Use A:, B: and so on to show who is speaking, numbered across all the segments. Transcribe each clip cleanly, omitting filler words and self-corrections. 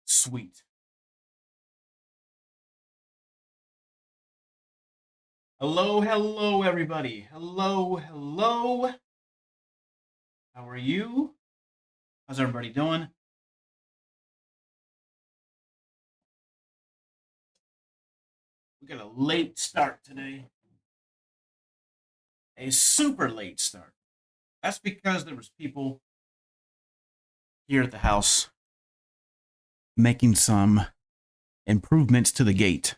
A: Sweet. Hello, hello, everybody. Hello, hello. How are you? How's everybody doing? We got a late start today. A super late start. That's because there was people here at the house making some improvements to the gate.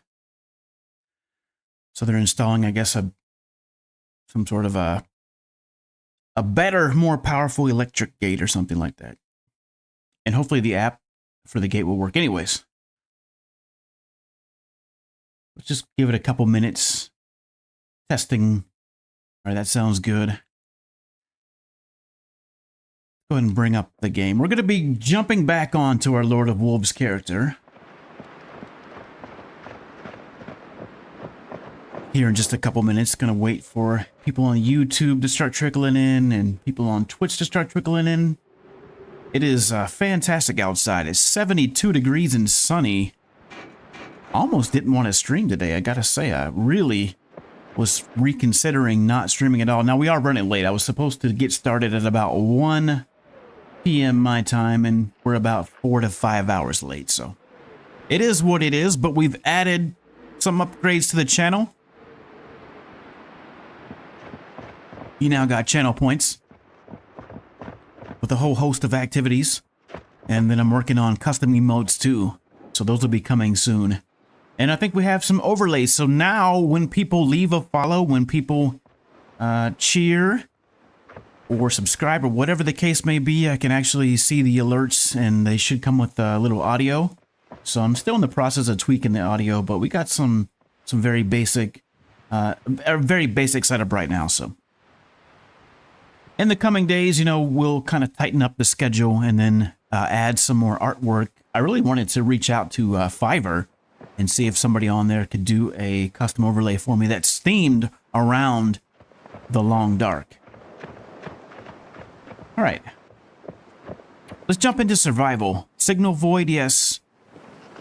A: So they're installing, I guess, some sort of a better, more powerful electric gate or something like that. And hopefully the app for the gate will work anyways. Let's just give it a couple minutes. Testing. All right, that sounds good. Go ahead and bring up the game. We're going to be jumping back onto our Lord of Wolves character here in just a couple minutes. Going to wait for people on YouTube to start trickling in and people on Twitch to start trickling in. It is fantastic outside. It's 72 degrees and sunny. Almost didn't want to stream today. I got to say, I really was reconsidering not streaming at all. Now, we are running late. I was supposed to get started at about 1 p.m. my time, and we're about 4 to 5 hours late. So it is what it is, but we've added some upgrades to the channel. You now got channel points with a whole host of activities. And then I'm working on custom emotes too. So those will be coming soon. And I think we have some overlays. So now when people leave a follow, when people cheer or subscribe or whatever the case may be, I can actually see the alerts and they should come with a little audio. So I'm still in the process of tweaking the audio, but we got some very basic, setup right now. So in the coming days, you know, we'll kind of tighten up the schedule and then add some more artwork. I really wanted to reach out to Fiverr and see if somebody on there could do a custom overlay for me that's themed around the Long Dark. All right. Let's jump into survival. Signal void, yes.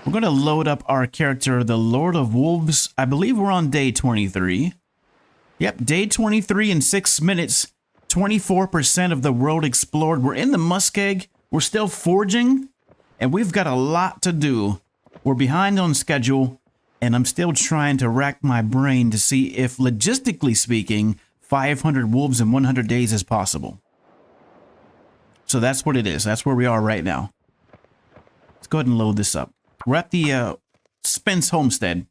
A: We're going to load up our character, the Lord of Wolves. I believe we're on day 23. Yep, day 23 in 6 minutes. 24% of the world explored. We're in the muskeg. We're still forging, and we've got a lot to do. We're behind on schedule, and I'm still trying to rack my brain to see if, logistically speaking, 500 wolves in 100 days is possible. So that's what it is. That's where we are right now. Let's go ahead and load this up. We're at the Spence Homestead.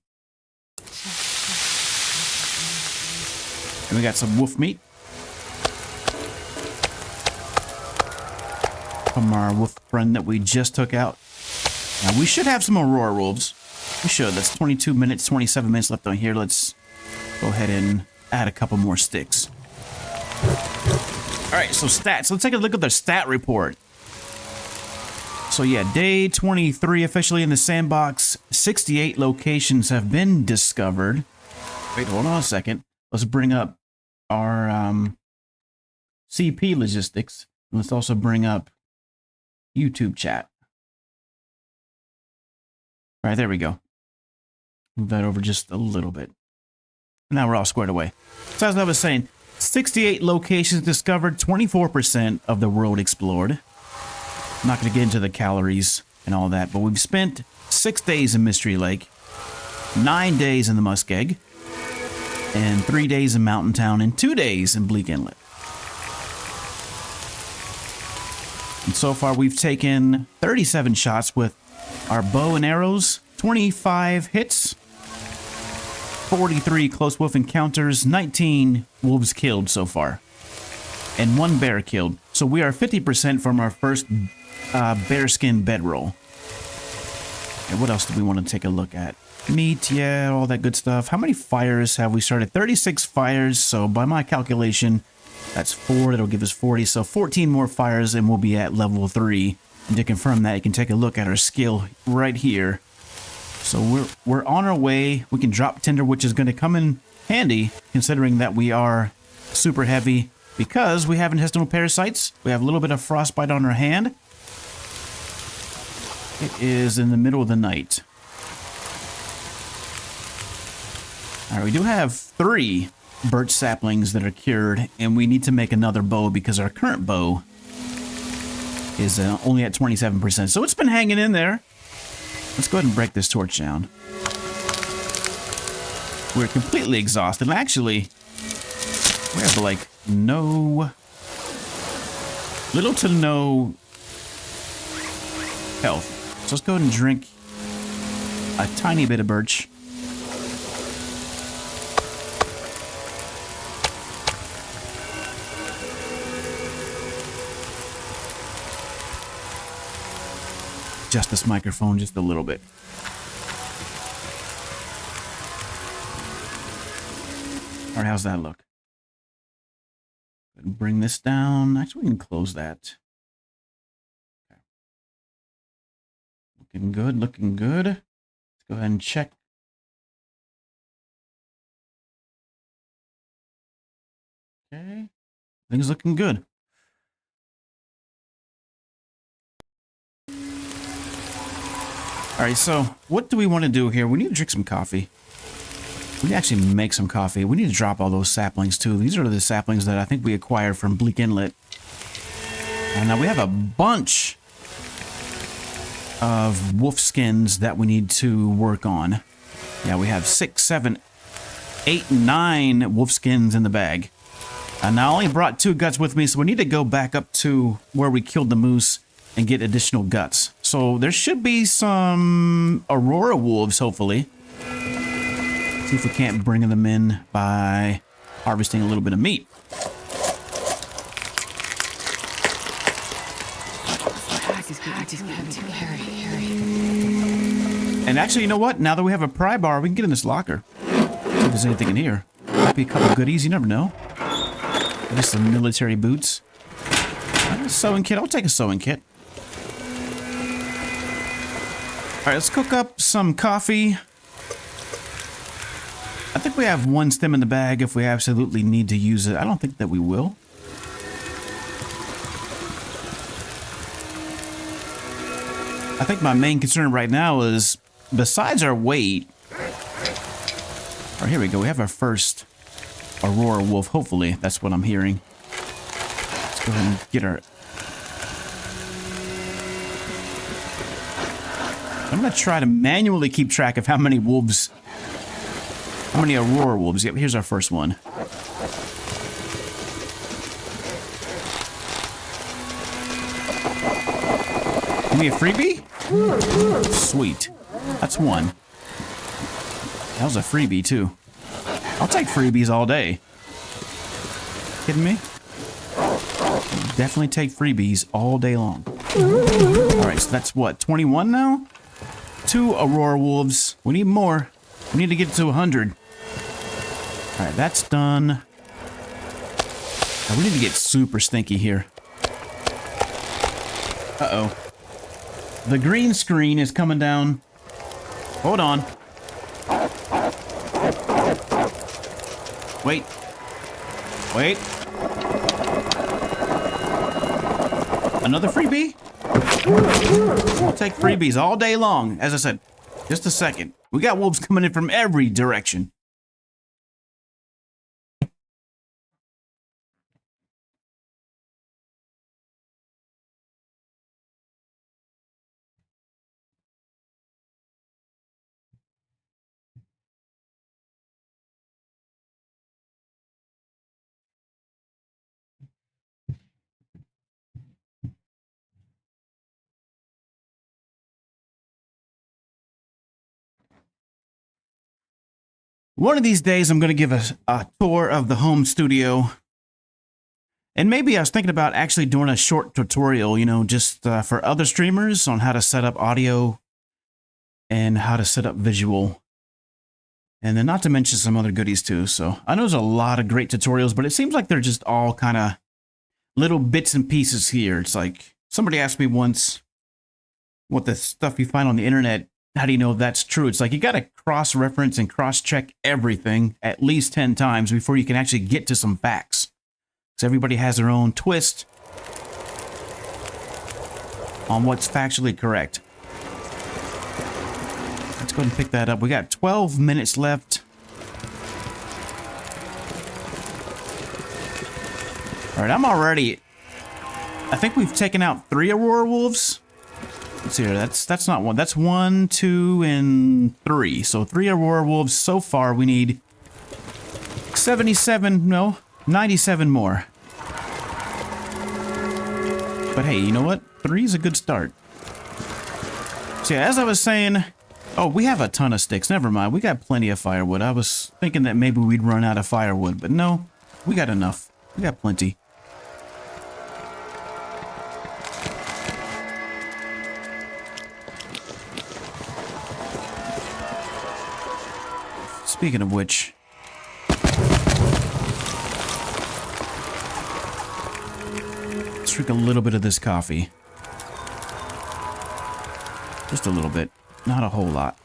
A: And we got some wolf meat from our wolf friend that we just took out. Now, we should have some Aurora wolves. We should. That's 22 minutes, 27 minutes left on here. Let's go ahead and add a couple more sticks. All right, so stats. Let's take a look at the stat report. So yeah, day 23 officially in the sandbox. 68 locations have been discovered. Wait, hold on a second. Let's bring up our CP logistics. Let's also bring up YouTube chat. All right, there we go. Move that over just a little bit. Now we're all squared away. So as I was saying, 68 locations discovered, 24% of the world explored. I'm not going to get into the calories and all that, but we've spent 6 days in Mystery Lake, 9 days in the Muskeg, and 3 days in Mountain Town, and 2 days in Bleak Inlet. And so far we've taken 37 shots with our bow and arrows, 25 hits, 43 close wolf encounters, 19 wolves killed so far, and 1 bear killed. So we are 50% from our first bearskin bedroll. And what else do we want to take a look at? Meat, yeah, all that good stuff. How many fires have we started? 36 fires, so by my calculation, that's 4. That'll give us 40, so 14 more fires and we'll be at level 3. And to confirm that, you can take a look at our skill right here. So we're on our way. We can drop tinder, which is going to come in handy, considering that we are super heavy, because we have intestinal parasites. We have a little bit of frostbite on our hand. It is in the middle of the night. Alright, we do have 3 birch saplings that are cured, and we need to make another bow because our current bow is only at 27%. So it's been hanging in there. Let's go ahead and break this torch down. We're completely exhausted. Actually, we have like little to no health. So let's go ahead and drink a tiny bit of birch. Adjust this microphone just a little bit. All right, how's that look? Bring this down. Actually, we can close that. Okay. Looking good, looking good. Let's go ahead and check. Okay. Things looking good. All right, so what do we want to do here? We need to drink some coffee. We need to actually make some coffee. We need to drop all those saplings too. These are the saplings that I think we acquired from Bleak Inlet. And now we have a bunch of wolf skins that we need to work on. Yeah, we have 6, 7, 8, 9 wolf skins in the bag. And I only brought 2 guts with me, so we need to go back up to where we killed the moose and get additional guts. So there should be some Aurora wolves, hopefully. See if we can't bring them in by harvesting a little bit of meat. And actually, you know what? Now that we have a pry bar, we can get in this locker. See if there's anything in here. Might be a couple goodies, you never know. Maybe some military boots. A sewing kit. I'll take a sewing kit. All right, let's cook up some coffee. I think we have 1 stem in the bag if we absolutely need to use it. I don't think that we will. I think my main concern right now is, besides our weight... All right, here we go. We have our first Aurora wolf. Hopefully, that's what I'm hearing. Let's go ahead and get our... I'm going to try to manually keep track of how many wolves, how many Aurora wolves. Yep, here's our first one. Give me a freebie? Sweet. That's 1. That was a freebie, too. I'll take freebies all day. Kidding me? Definitely take freebies all day long. Alright, so that's what, 21 now? 2 Aurora wolves. We need more. We need to get to 100. Alright, that's done. Now we need to get super stinky here. Uh-oh. The green screen is coming down. Hold on. Wait. Wait. Another freebie? We'll take freebies all day long. As I said, just a second. We got wolves coming in from every direction. One of these days, I'm going to give a tour of the home studio. And maybe I was thinking about actually doing a short tutorial, you know, just for other streamers on how to set up audio and how to set up visual. And then not to mention some other goodies too. So I know there's a lot of great tutorials, but it seems like they're just all kind of little bits and pieces here. It's like somebody asked me once what the stuff you find on the internet, how do you know that's true? It's like you got to cross-reference and cross-check everything at least 10 times before you can actually get to some facts. Because everybody has their own twist on what's factually correct. go ahead and pick that up. We got 12 minutes left. All right, I'm already... I think we've taken out 3 Aurora Wolves. Let's see here. That's not one. That's 1, 2, and 3. So 3 Aurora Wolves so far. We need 77, no, 97 more. But hey, you know what? 3 is a good start. So yeah, as I was saying... Oh, we have a ton of sticks. Never mind. We got plenty of firewood. I was thinking that maybe we'd run out of firewood, but no. We got enough. We got plenty. Speaking of which... let's drink a little bit of this coffee. Just a little bit. Not a whole lot.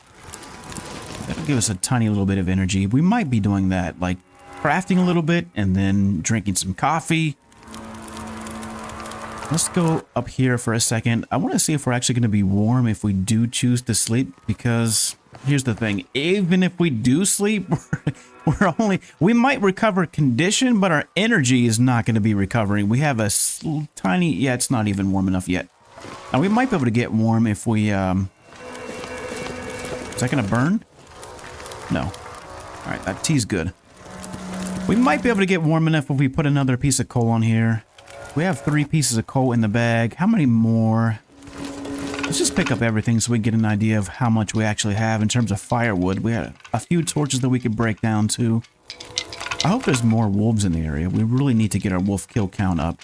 A: That'll give us a tiny little bit of energy. We might be doing that, like crafting a little bit and then drinking some coffee. Let's go up here for a second. I want to see if we're actually going to be warm if we do choose to sleep, because here's the thing. Even if we do sleep, we might recover condition, but our energy is not going to be recovering. We have a tiny, yeah, it's not even warm enough yet. And we might be able to get warm if we, is that going to burn? No. All right, that tea's good. We might be able to get warm enough if we put another piece of coal on here. We have 3 pieces of coal in the bag. How many more? Let's just pick up everything so we can get an idea of how much we actually have in terms of firewood. We had a few torches that we could break down too. I hope there's more wolves in the area. We really need to get our wolf kill count up.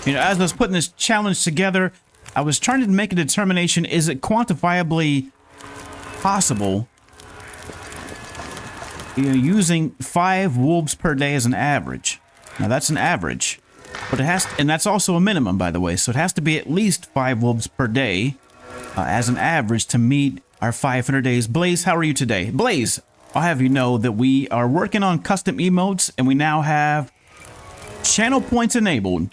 A: You know, as I was putting this challenge together, I was trying to make a determination, is it quantifiably possible, you know, using 5 wolves per day as an average? Now that's an average, but it has to, and that's also a minimum, by the way, so it has to be at least 5 wolves per day as an average to meet our 500 days. Blaze, how are you today? Blaze, I'll have you know that we are working on custom emotes, and we now have channel points enabled.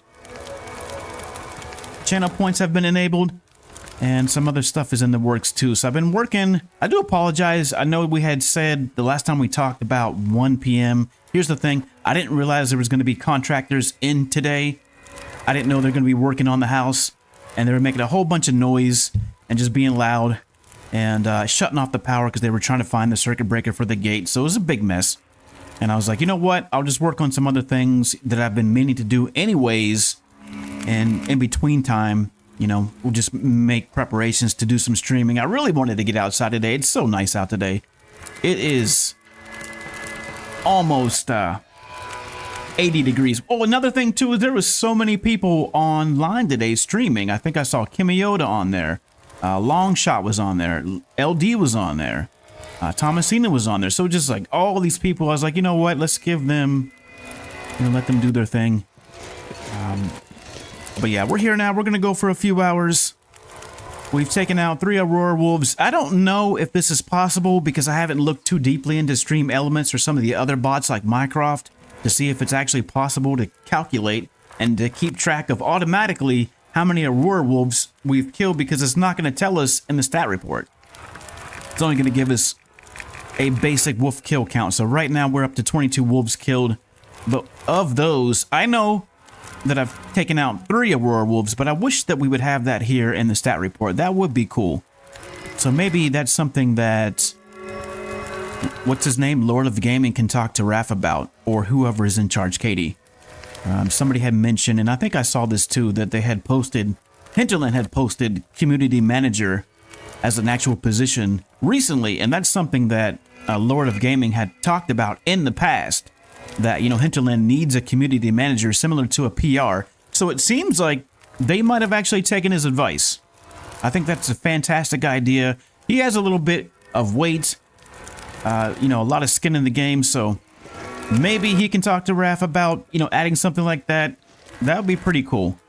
A: Channel points have been enabled, and some other stuff is in the works too. So I've been working. I do apologize. I know we had said the last time we talked about 1 p.m. Here's the thing. I didn't realize there was going to be contractors in today. I didn't know they're going to be working on the house, and they were making a whole bunch of noise and just being loud and shutting off the power because they were trying to find the circuit breaker for the gate. So it was a big mess. And I was like, you know what? I'll just work on some other things that I've been meaning to do anyways. And in between time, you know, we'll just make preparations to do some streaming. I really wanted to get outside today. It's so nice out today. It is almost 80 degrees. Oh, another thing too is there was so many people online today streaming. I think I saw Kimiyota on there. Longshot was on there. LD was on there. Thomasina was on there. So just like all these people, I was like, you know what? Let's give them, you know, let them do their thing. But yeah, we're here now. We're going to go for a few hours. We've taken out 3 Aurora Wolves. I don't know if this is possible because I haven't looked too deeply into Stream Elements or some of the other bots like Mycroft to see if it's actually possible to calculate and to keep track of automatically how many Aurora Wolves we've killed, because it's not going to tell us in the stat report. It's only going to give us a basic wolf kill count. So right now we're up to 22 wolves killed. But of those, I know that I've taken out 3 Aurora Wolves, but I wish that we would have that here in the stat report. That would be cool. So maybe that's something that, what's his name, Lord of Gaming can talk to Raph about, or whoever is in charge, Katie. Somebody had mentioned, and I think I saw this too, that they had posted, Hinterland had posted community manager as an actual position recently, and that's something that Lord of Gaming had talked about in the past. That, you know, Hinterland needs a community manager similar to a PR. So it seems like they might have actually taken his advice. I think that's a fantastic idea. He has a little bit of weight, you know, a lot of skin in the game. So maybe he can talk to Raph about, you know, adding something like that. That would be pretty cool.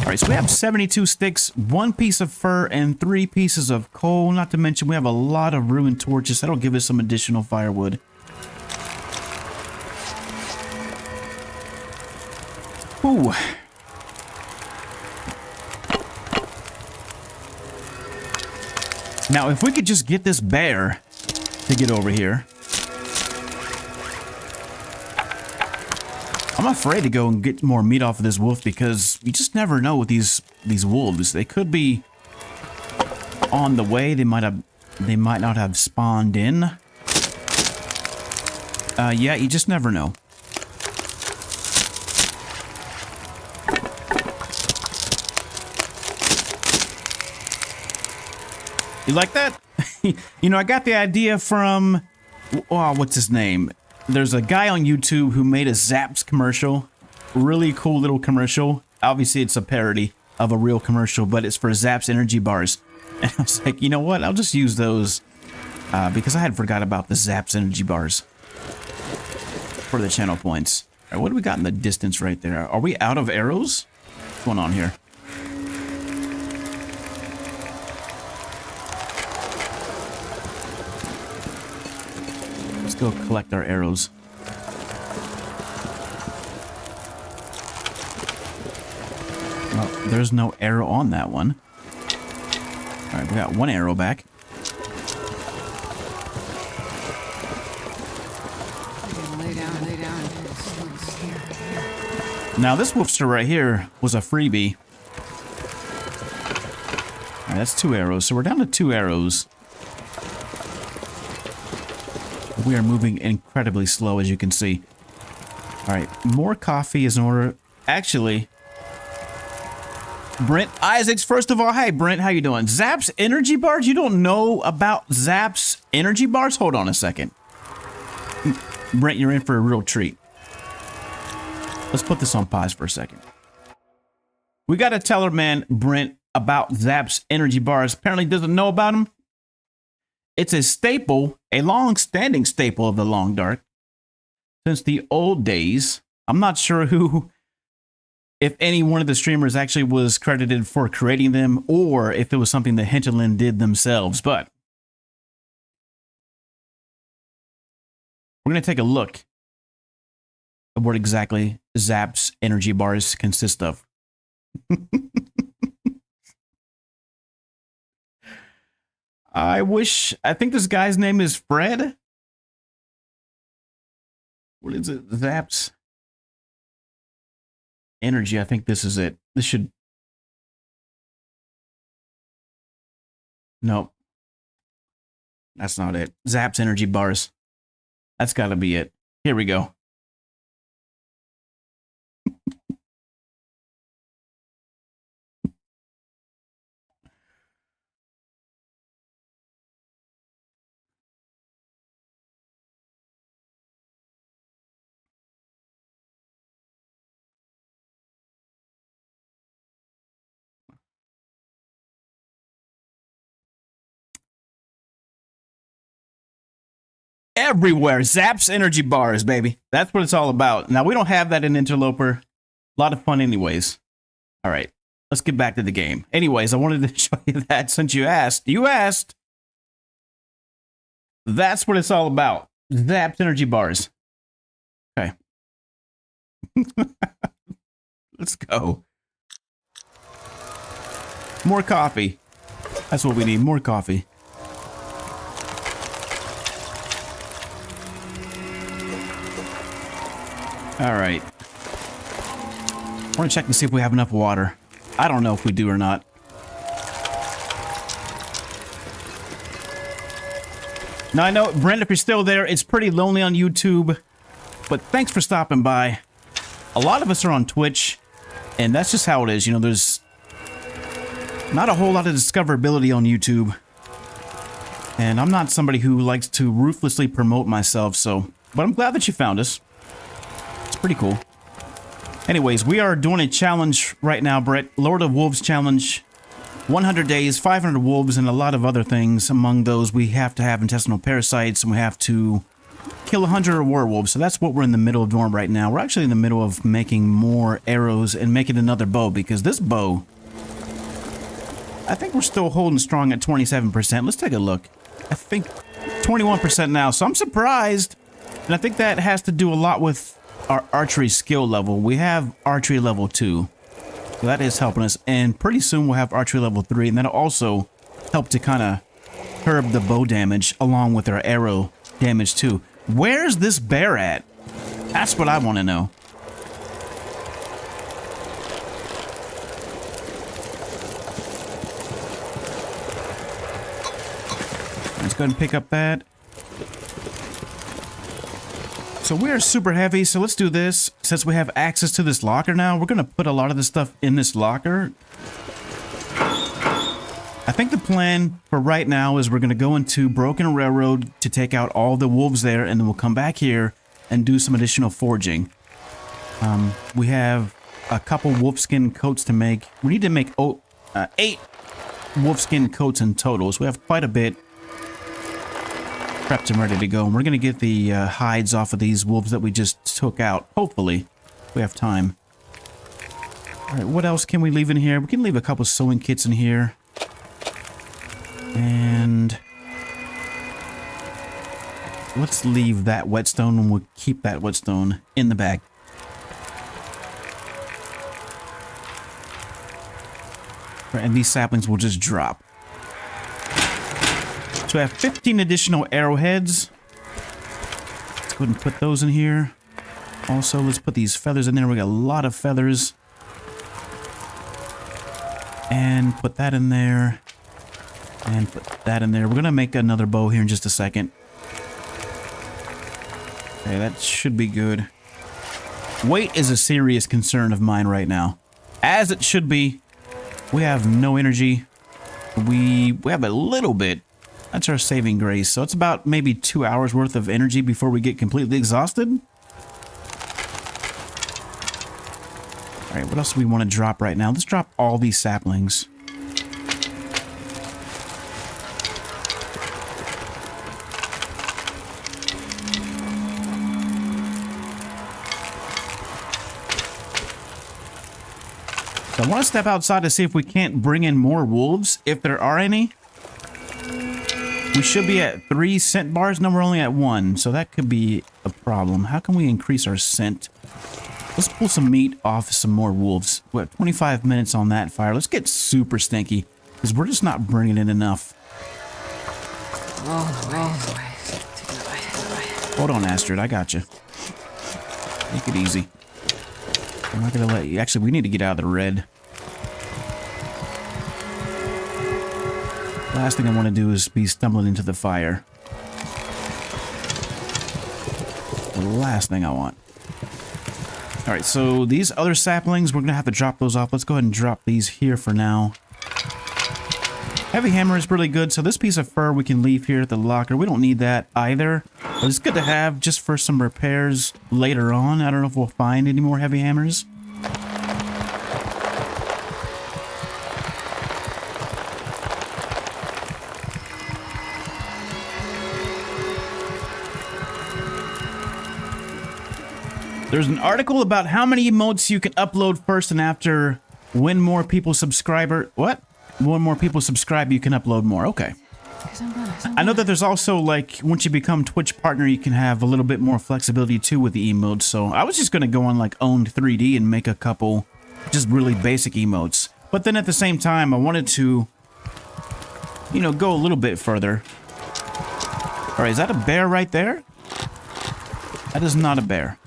A: All right, so we have 72 sticks, 1 piece of fur, and 3 pieces of coal. Not to mention we have a lot of ruined torches. That'll give us some additional firewood. Ooh. Now, if we could just get this bear to get over here. I'm afraid to go and get more meat off of this wolf because you just never know with these wolves. They could be on the way. They might not have spawned in. Yeah, you just never know. You like that? You know, I got the idea from, oh, what's his name? There's a guy on YouTube who made a Zaps commercial. Really cool little commercial. Obviously, it's a parody of a real commercial, but it's for Zaps energy bars. And I was like, you know what? I'll just use those because I had forgot about the Zaps energy bars for the channel points. All right, what do we got in the distance right there? Are we out of arrows? What's going on here? Go collect our arrows. Well, there's no arrow on that one. All right, we got 1 arrow back.
B: Lay down.
A: Now this wolfster right here was a freebie. All right, that's 2 arrows. So we're down to 2 arrows. We are moving incredibly slow, as you can see. All right, more coffee is in order. Actually, Brent Isaacs, first of all, hey, Brent, how you doing? Zaps energy bars? You don't know about Zaps energy bars? Hold on a second. Brent, you're in for a real treat. Let's put this on pause for a second. We got to tell our man, Brent, about Zaps energy bars. Apparently doesn't know about them. It's a staple, a long-standing staple of the Long Dark since the old days. I'm not sure if any one of the streamers actually was credited for creating them or if it was something that Hinterland did themselves, but we're going to take a look at what exactly Zaps energy bars consist of. I think this guy's name is Fred. What is it? Zaps energy. I think this is it. This should. Nope. That's not it. Zaps energy bars. That's got to be it. Here we go. Everywhere. Zaps energy bars, baby. That's what it's all about. Now, we don't have that in Interloper. A lot of fun anyways. All right. Let's get back to the game. Anyways, I wanted to show you that since you asked. You asked. That's what it's all about. Zaps energy bars. Okay. Let's go. More coffee. That's what we need. More coffee. All right. I want to check and see if we have enough water. I don't know if we do or not. Now, I know, Brent, if you're still there, it's pretty lonely on YouTube, but thanks for stopping by. A lot of us are on Twitch, and that's just how it is. You know, there's not a whole lot of discoverability on YouTube, and I'm not somebody who likes to ruthlessly promote myself, so, but I'm glad that you found us. It's pretty cool. Anyways, we are doing a challenge right now, Brett. Lord of Wolves challenge. 100 days, 500 wolves, and a lot of other things. Among those, we have to have intestinal parasites, and we have to kill 100 werewolves. So that's what we're in the middle of doing right now. We're actually in the middle of making more arrows and making another bow, because this bow, I think we're still holding strong at 27%. Let's take a look. I think 21% now, so I'm surprised. And I think that has to do a lot with our archery skill level. We have archery level 2. So that is helping us. And pretty soon we'll have archery level 3. And that'll also help to kind of curb the bow damage along with our arrow damage too. Where's this bear at? That's what I want to know. Let's go ahead and pick up that. So we're super heavy, so let's do this. Since we have access to this locker now, we're going to put a lot of this stuff in this locker. I think the plan for right now is we're going to go into Broken Railroad to take out all the wolves there, and then we'll come back here and do some additional foraging. We have a couple wolfskin coats to make. We need to make 8 wolfskin coats in total, so we have quite a bit prepped and ready to go. And we're going to get the hides off of these wolves that we just took out. Hopefully, if we have time. All right, what else can we leave in here? We can leave a couple sewing kits in here. And let's leave that whetstone, and we'll keep that whetstone in the bag. Right, and these saplings will just drop. So I have 15 additional arrowheads. Let's go ahead and put those in here. Also, let's put these feathers in there. We got a lot of feathers. And put that in there. And put that in there. We're going to make another bow here in just a second. Okay, that should be good. Weight is a serious concern of mine right now. As it should be. We have no energy. We have a little bit. That's our saving grace. So it's about maybe 2 hours worth of energy before we get completely exhausted. All right, what else do we want to drop right now? Let's drop all these saplings. So I want to step outside to see if we can't bring in more wolves, if there are any. We should be at 3 scent bars. No, we're only at 1, so that could be a problem. How can we increase our scent? Let's pull some meat off some more wolves. We have 25 minutes on that fire. Let's get super stinky, because we're just not bringing in enough. Hold on, Astrid. I got you. Take it easy. I'm not going to let you... Actually, we need to get out of the red. Last thing I want to do is be stumbling into the fire. The last thing I want. Alright, so these other saplings, we're going to have to drop those off. Let's go ahead and drop these here for now. Heavy hammer is really good, so this piece of fur we can leave here at the locker. We don't need that either. But it's good to have just for some repairs later on. I don't know if we'll find any more heavy hammers. There's an article about how many emotes you can upload first and after when more people subscribe. What? When more people subscribe, you can upload more. Okay. I know that there's also, like, once you become Twitch partner, you can have a little bit more flexibility too with the emotes. So I was just going to go on like Owned 3D and make a couple just really basic emotes. But then at the same time, I wanted to, you know, go a little bit further. All right, is that a bear right there? That is not a bear.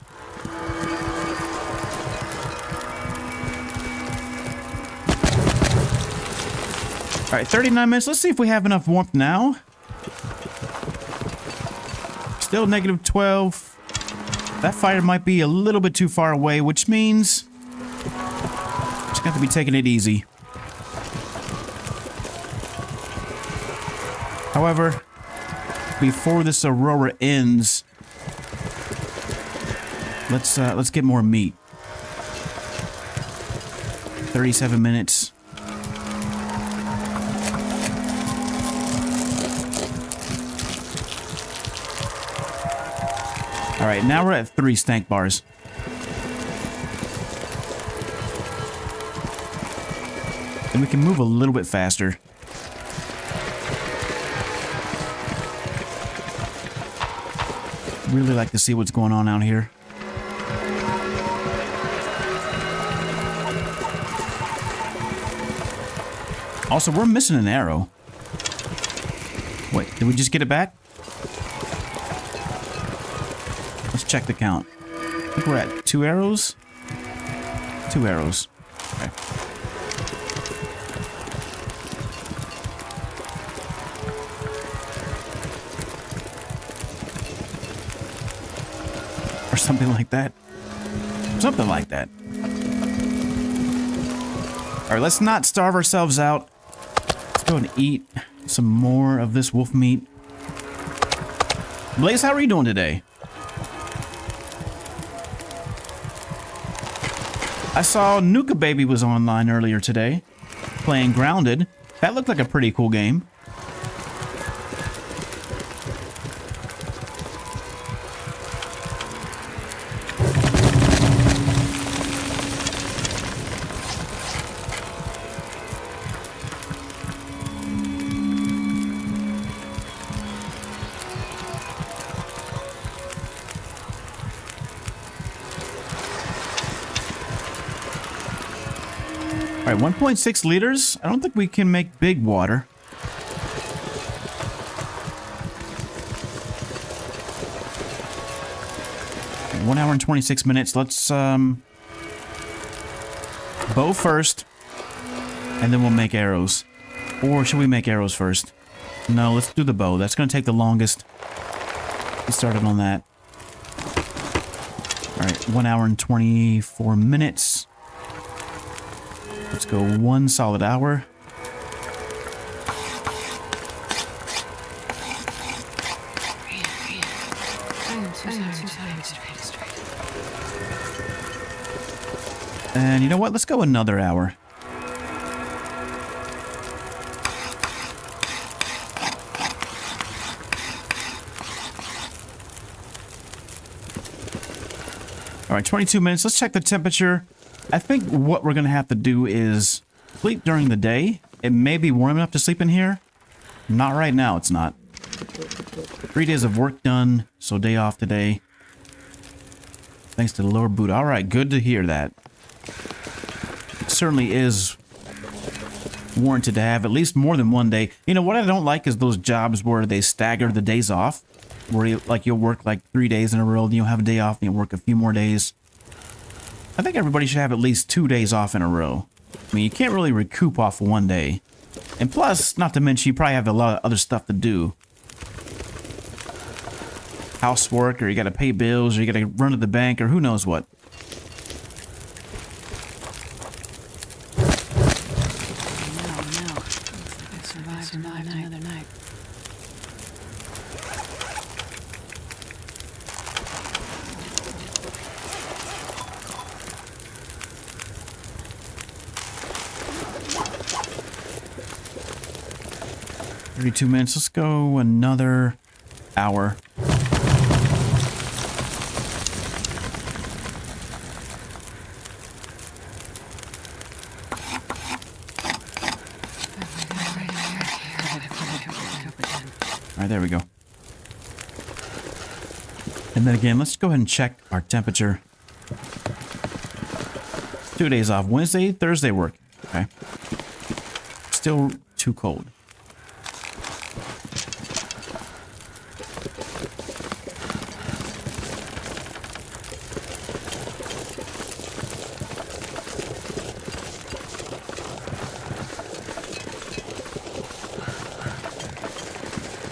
A: All right, 39 minutes. Let's see if we have enough warmth now. Still negative 12. That fire might be a little bit too far away, which means just got to be taking it easy. However, before this Aurora ends, let's get more meat. 37 minutes. All right, now we're at 3 stank bars. And we can move a little bit faster. Really like to see what's going on out here. Also, we're missing an arrow. Wait, did we just get it back? Let's check the count. I think we're at 2 arrows. 2 arrows. Okay. Or something like that. Something like that. All right, let's not starve ourselves out. Let's go and eat some more of this wolf meat. Blaze, how are you doing today? I saw Nuka Baby was online earlier today, playing Grounded. That looked like a pretty cool game. All right, 1.6 liters. I don't think we can make big water. Okay, 1 hour and 26 minutes. Let's bow first, and then we'll make arrows. Or should we make arrows first? No, let's do the bow. That's going to take the longest. Get started on that. All right, 1 hour and 24 minutes. Let's go 1 solid hour. And you know what? Let's go another hour. All right, 22 minutes. Let's check the temperature. I think what we're going to have to do is sleep during the day. It may be warm enough to sleep in here. Not right now, it's not. 3 days of work done, so day off today. Thanks to the lower boot. All right, good to hear that. It certainly is warranted to have at least more than 1 day. You know, what I don't like is those jobs where they stagger the days off. Where you'll work like 3 days in a row, then you'll have a day off, and you'll work a few more days. I think everybody should have at least 2 days off in a row. I mean, you can't really recoup off of 1 day. And plus, not to mention, you probably have a lot of other stuff to do. Housework, or you gotta pay bills, or you gotta run to the bank, or who knows what.
B: No. Looks like I survived another night.
A: $32 minutes. Let's go another hour. All right, there we go. And then again, let's go ahead and check our temperature. 2 days off. Wednesday, Thursday work. Okay. Still too cold.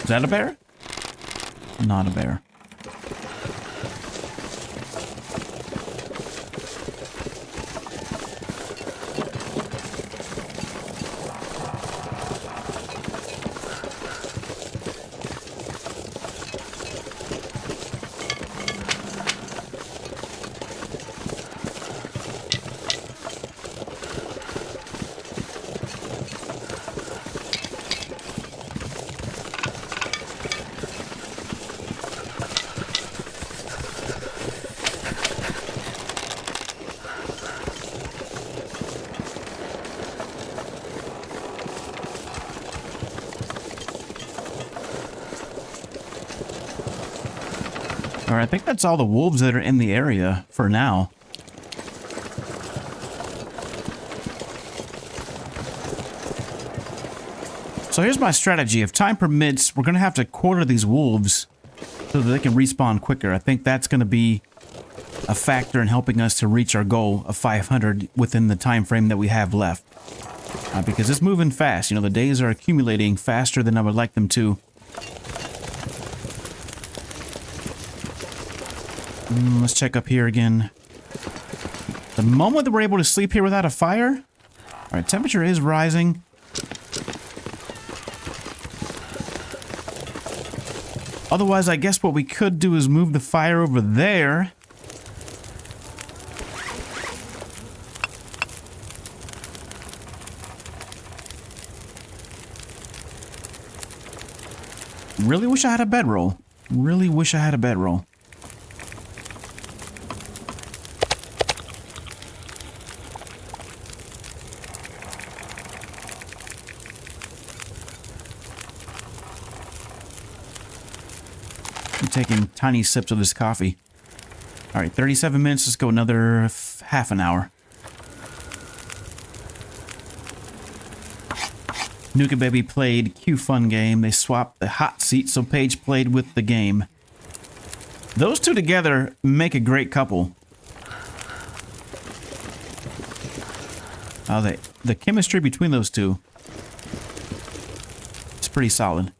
A: Is that a bear? Not a bear. All right, I think that's all the wolves that are in the area for now. So here's my strategy. If time permits, we're going to have to quarter these wolves so that they can respawn quicker. I think that's going to be a factor in helping us to reach our goal of 500 within the time frame that we have left. Because it's moving fast. You know, the days are accumulating faster than I would like them to. Let's check up here again. The moment that we're able to sleep here without a fire... Alright, temperature is rising. Otherwise, I guess what we could do is move the fire over there. Really wish I had a bedroll. Really wish I had a bedroll. I'm taking tiny sips of this coffee. All right, 37 minutes. Let's go another half an hour. Nuka Baby played Q Fun Game. They swapped the hot seat so Paige played with the game. Those two together make a great couple. The chemistry between those two is pretty solid.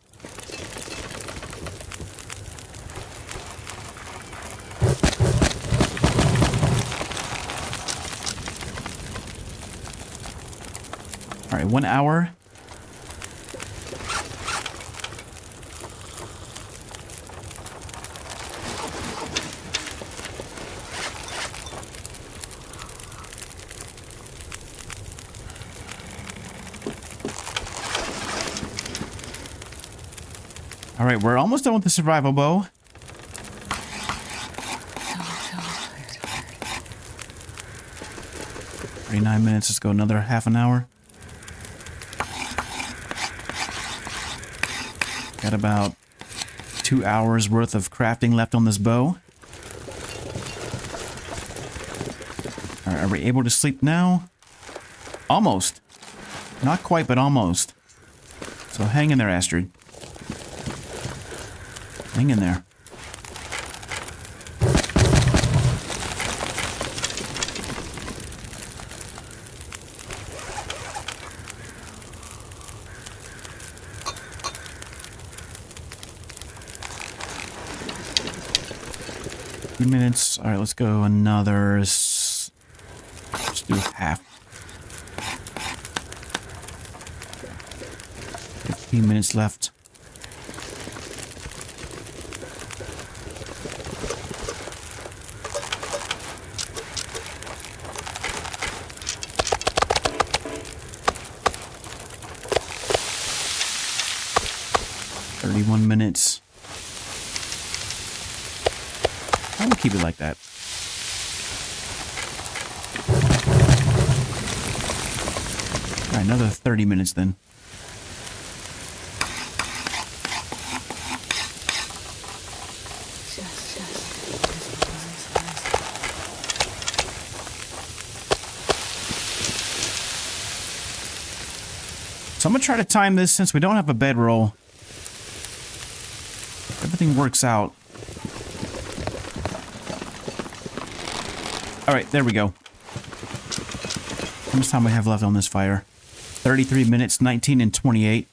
A: All right, 1 hour. All right, we're almost done with the survival bow. $39 minutes. Let's go another half an hour. Got about 2 hours worth of crafting left on this bow. All right, are we able to sleep now? Almost. Not quite, but almost. So hang in there, Astrid. Hang in there. Minutes. All right, let's go another. Let's do half. 15 minutes left. $31 I will keep it like that. All right, another 30 minutes then. So I'm going to try to time this since we don't have a bedroll. Everything works out. All right, there we go. How much time we have left on this fire? 33 minutes, 19 and 28.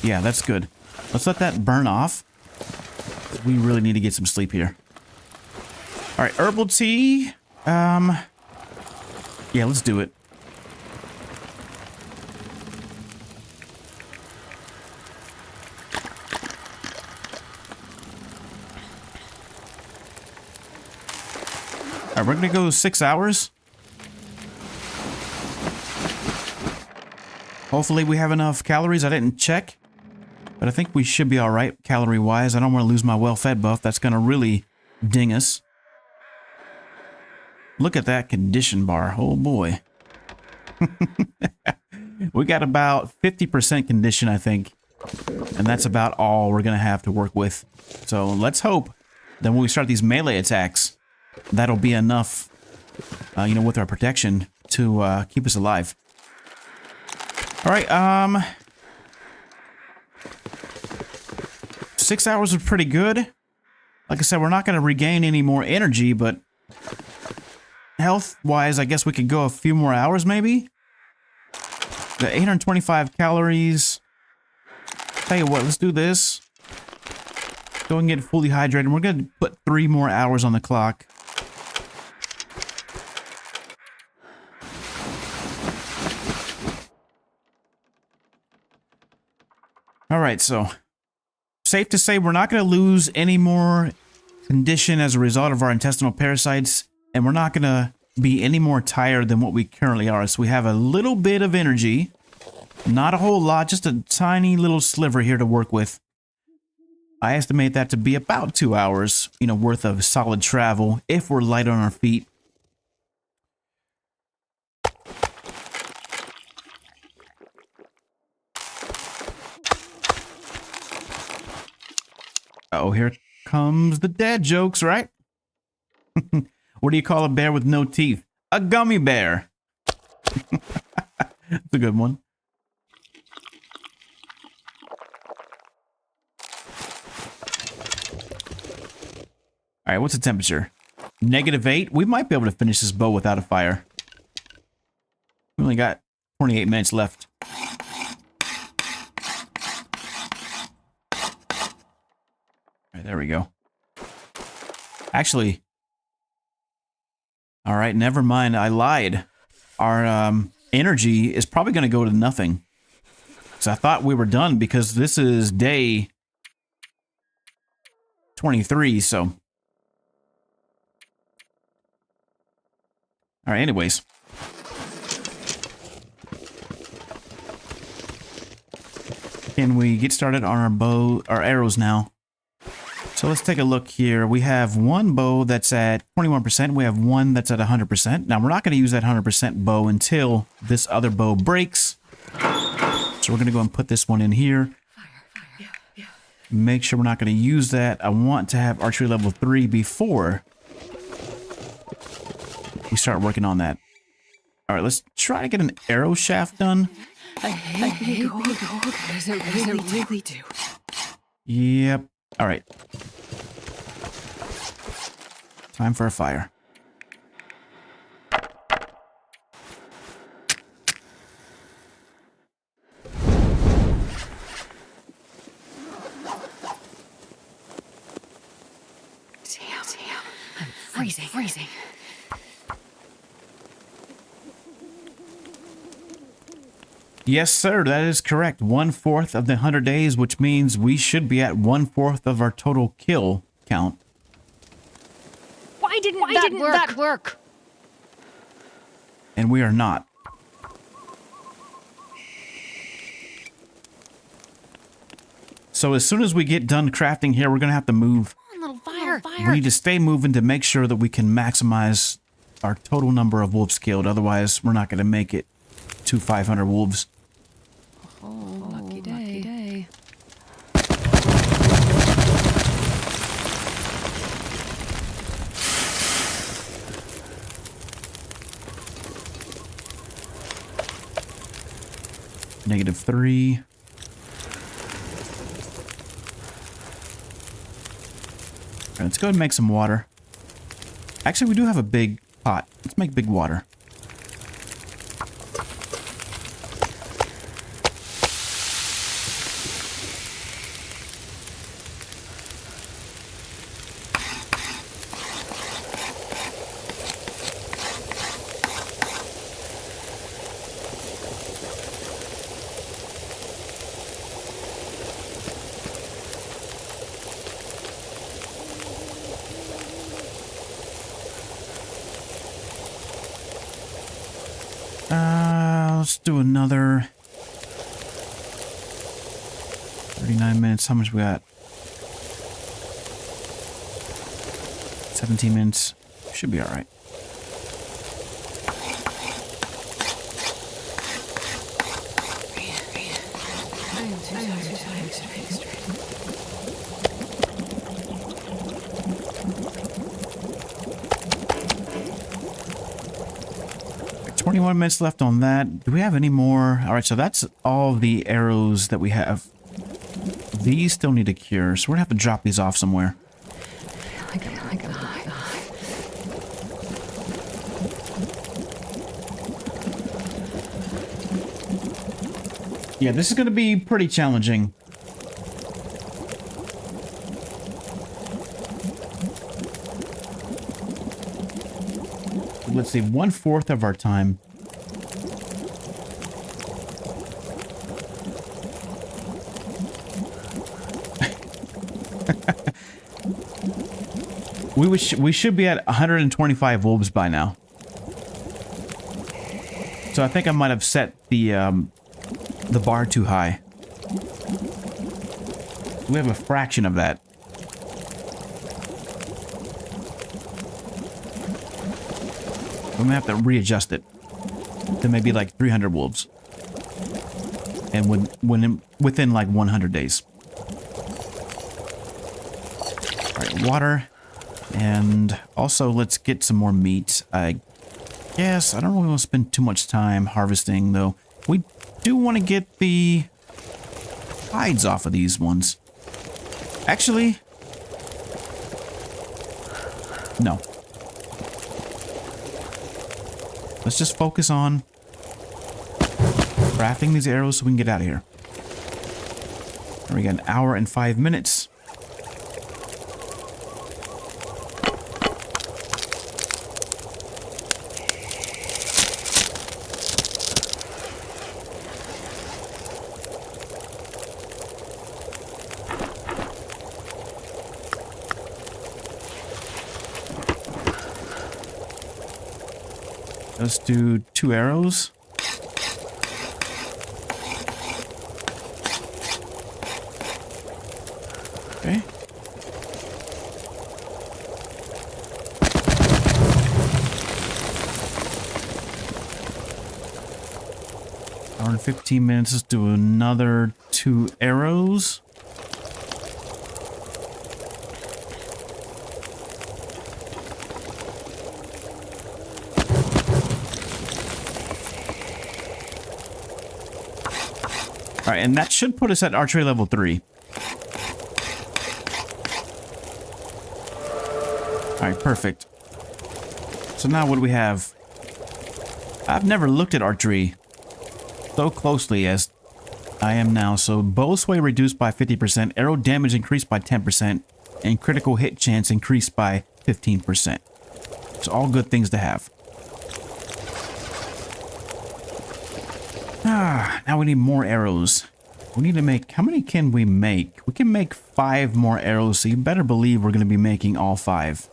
A: Yeah, that's good. Let's let that burn off. We really need to get some sleep here. All right, herbal tea. Yeah, let's do it. All right, we're gonna go 6 hours. Hopefully we have enough calories. I didn't check, but I think we should be all right calorie-wise. I don't want to lose my well-fed buff. That's gonna really ding us. Look at that condition bar. Oh boy. We got about 50% condition, I think. And that's about all we're gonna have to work with. So let's hope then when we start these melee attacks, that'll be enough, you know, with our protection to keep us alive. All right, 6 hours was pretty good. Like I said, we're not going to regain any more energy, but health-wise, I guess we could go a few more hours, maybe? The 825 calories. Tell you what, let's do this. Go and get fully hydrated. We're going to put 3 more hours on the clock. Alright, so safe to say we're not going to lose any more condition as a result of our intestinal parasites, and we're not going to be any more tired than what we currently are. So we have a little bit of energy, not a whole lot, just a tiny little sliver here to work with. I estimate that to be about 2 hours, you know, worth of solid travel if we're light on our feet. Oh, here comes the dad jokes, right? What do you call a bear with no teeth? A gummy bear. That's a good one. All right, what's the temperature? -8. We might be able to finish this bow without a fire. We only got 28 minutes left. All right, there we go. Actually, all right, never mind. I lied. Our energy is probably going to go to nothing. So I thought we were done because this is day 23, so. All right, anyways. Can we get started on our bow, our arrows now? So let's take a look here. We have one bow that's at 21%. We have one that's at 100%. Now, we're not going to use that 100% bow until this other bow breaks. So we're going to go and put this one in here. Make sure we're not going to use that. I want to have archery level 3 before we start working on that. All right, let's try to get an arrow shaft done.
B: I hate gold. Does it really do?
A: Yep. All right. Time for a fire.
B: Damn. I'm freezing.
A: Yes, sir, that is correct. 1/4 of the 100 days, which means we should be at 1/4 of our total kill count.
B: Why didn't that work?
A: And we are not. So as soon as we get done crafting here, we're going to have to move.
B: Come on, little fire.
A: We need to stay moving to make sure that we can maximize our total number of wolves killed. Otherwise, we're not going to make it to 500 wolves.
B: Oh, lucky day.
A: -3. All right, let's go ahead and make some water. Actually, we do have a big pot. Let's make big water. Let's do another 39 minutes. How much we got? 17 minutes. Should be all right. 21 minutes left on that. Do we have any more? All right, so that's all the arrows that we have. These still need a cure, so we're gonna have to drop these off somewhere. Yeah, this is gonna be pretty challenging. Let's see, 1/4 of our time. We should be at 125 wolves by now. So I think I might have set the bar too high. We have a fraction of that. I'm gonna have to readjust it to maybe like 300 wolves, and within like 100 days. All right, water, and also let's get some more meat. I guess I don't really want to spend too much time harvesting, though. We do want to get the hides off of these ones. Actually, no. Let's just focus on crafting these arrows so we can get out of here. We got 1 hour and 5 minutes. Let's do 2 arrows. Okay. Hour and 15 minutes. Let's do another 2 arrows. All right, and that should put us at archery level 3. All right, perfect. So now what do we have? I've never looked at archery so closely as I am now. So bow sway reduced by 50%, arrow damage increased by 10%, and critical hit chance increased by 15%. It's all good things to have. Now we need more arrows. We need to make... How many can we make? We can make 5 more arrows, so you better believe we're going to be making all 5.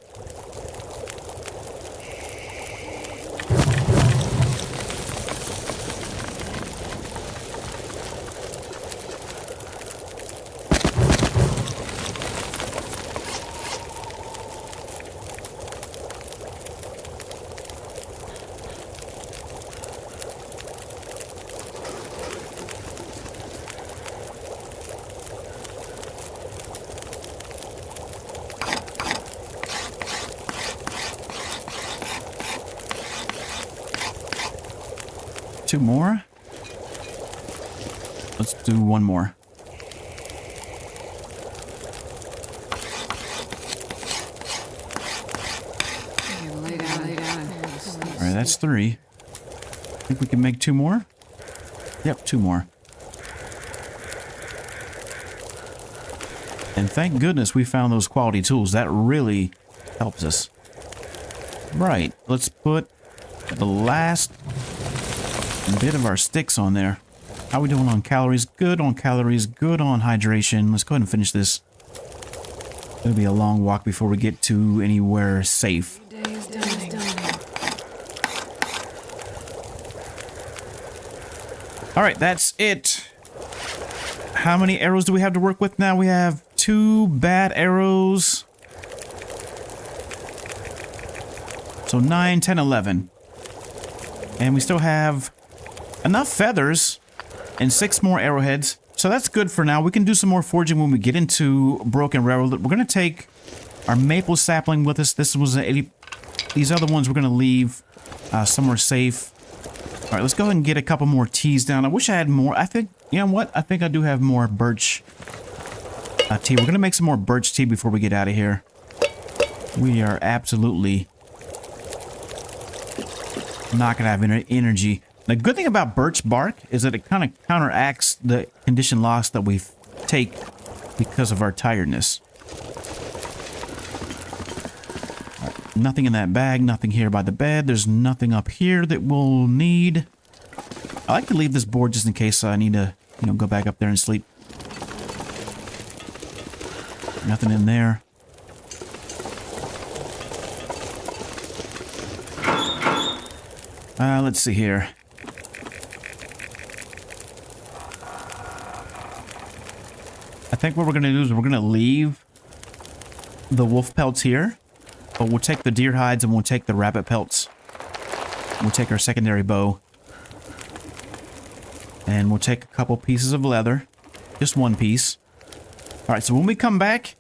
A: Two more. Let's do 1 more. All right, that's 3. Think we can make 2 more? Yep, 2 more. And thank goodness we found those quality tools. That really helps us. Right, let's put the last bit of our sticks on there. How are we doing on calories? Good on calories, good on hydration. Let's go ahead and finish this. It'll be a long walk before we get to anywhere safe. All right, that's it. How many arrows do we have to work with now? We have 2 bad arrows. So 9, 10, 11. And we still have enough feathers and 6 more arrowheads. So that's good for now. We can do some more foraging when we get into Broken Railroad. We're going to take our maple sapling with us. This was an 80. These other ones we're going to leave somewhere safe. All right, let's go ahead and get a couple more teas down. I wish I had more. I think, you know what? I think I do have more birch tea. We're going to make some more birch tea before we get out of here. We are absolutely not going to have any energy. The good thing about birch bark is that it kind of counteracts the condition loss that we take because of our tiredness. Right, nothing in that bag, nothing here by the bed. There's nothing up here that we'll need. I like to leave this board just in case I need to, you know, go back up there and sleep. Nothing in there. Let's see here. I think what we're going to do is we're going to leave the wolf pelts here. But we'll take the deer hides and we'll take the rabbit pelts. We'll take our secondary bow. And we'll take a couple pieces of leather. Just one piece. Alright, so when we come back,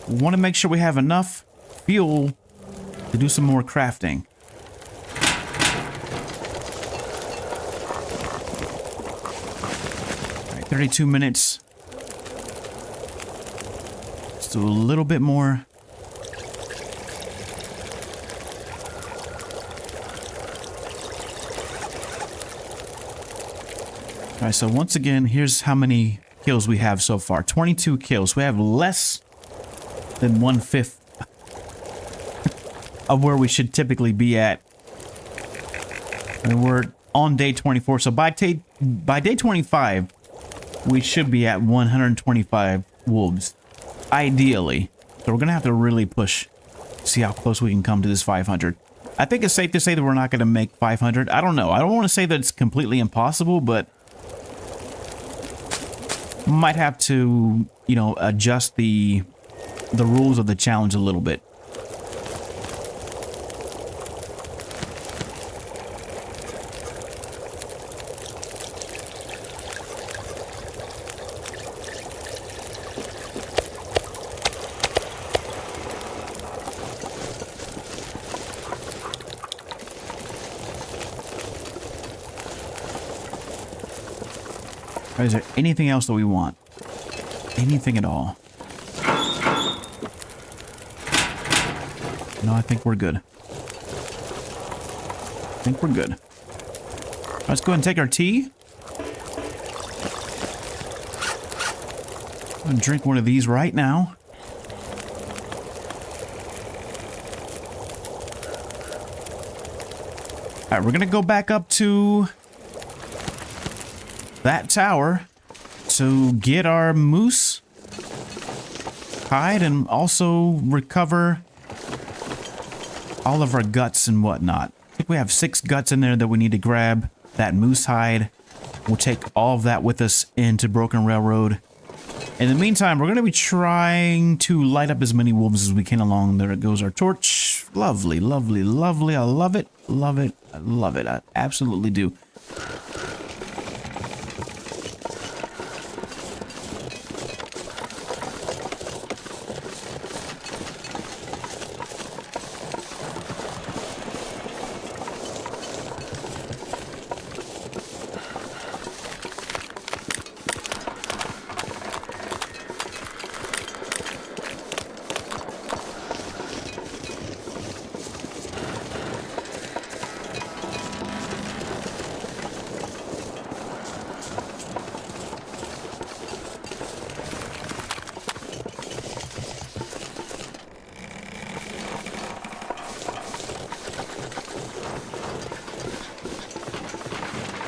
A: we want to make sure we have enough fuel to do some more crafting. Alright, 32 minutes. Let's do a little bit more. Alright, so once again, here's how many kills we have so far. 22 kills. We have less than 1/5 of where we should typically be at. And we're on day 24, so by day 25, we should be at 125 wolves. Ideally. So we're going to have to really push. See how close we can come to this 500. I think it's safe to say that we're not going to make 500. I don't know. I don't want to say that it's completely impossible, but might have to, you know, adjust the rules of the challenge a little bit. Is there anything else that we want? Anything at all? No, I think we're good. I think we're good. Let's go ahead and take our tea. I'm gonna drink one of these right now. Alright, we're gonna go back up to that tower to get our moose hide and also recover all of our guts and whatnot. I think we have 6 guts in there that we need to grab. That moose hide. We'll take all of that with us into Broken Railroad. In the meantime, we're going to be trying to light up as many wolves as we can along. There goes our torch. Lovely, lovely, lovely. I love it. Love it. I love it. I absolutely do.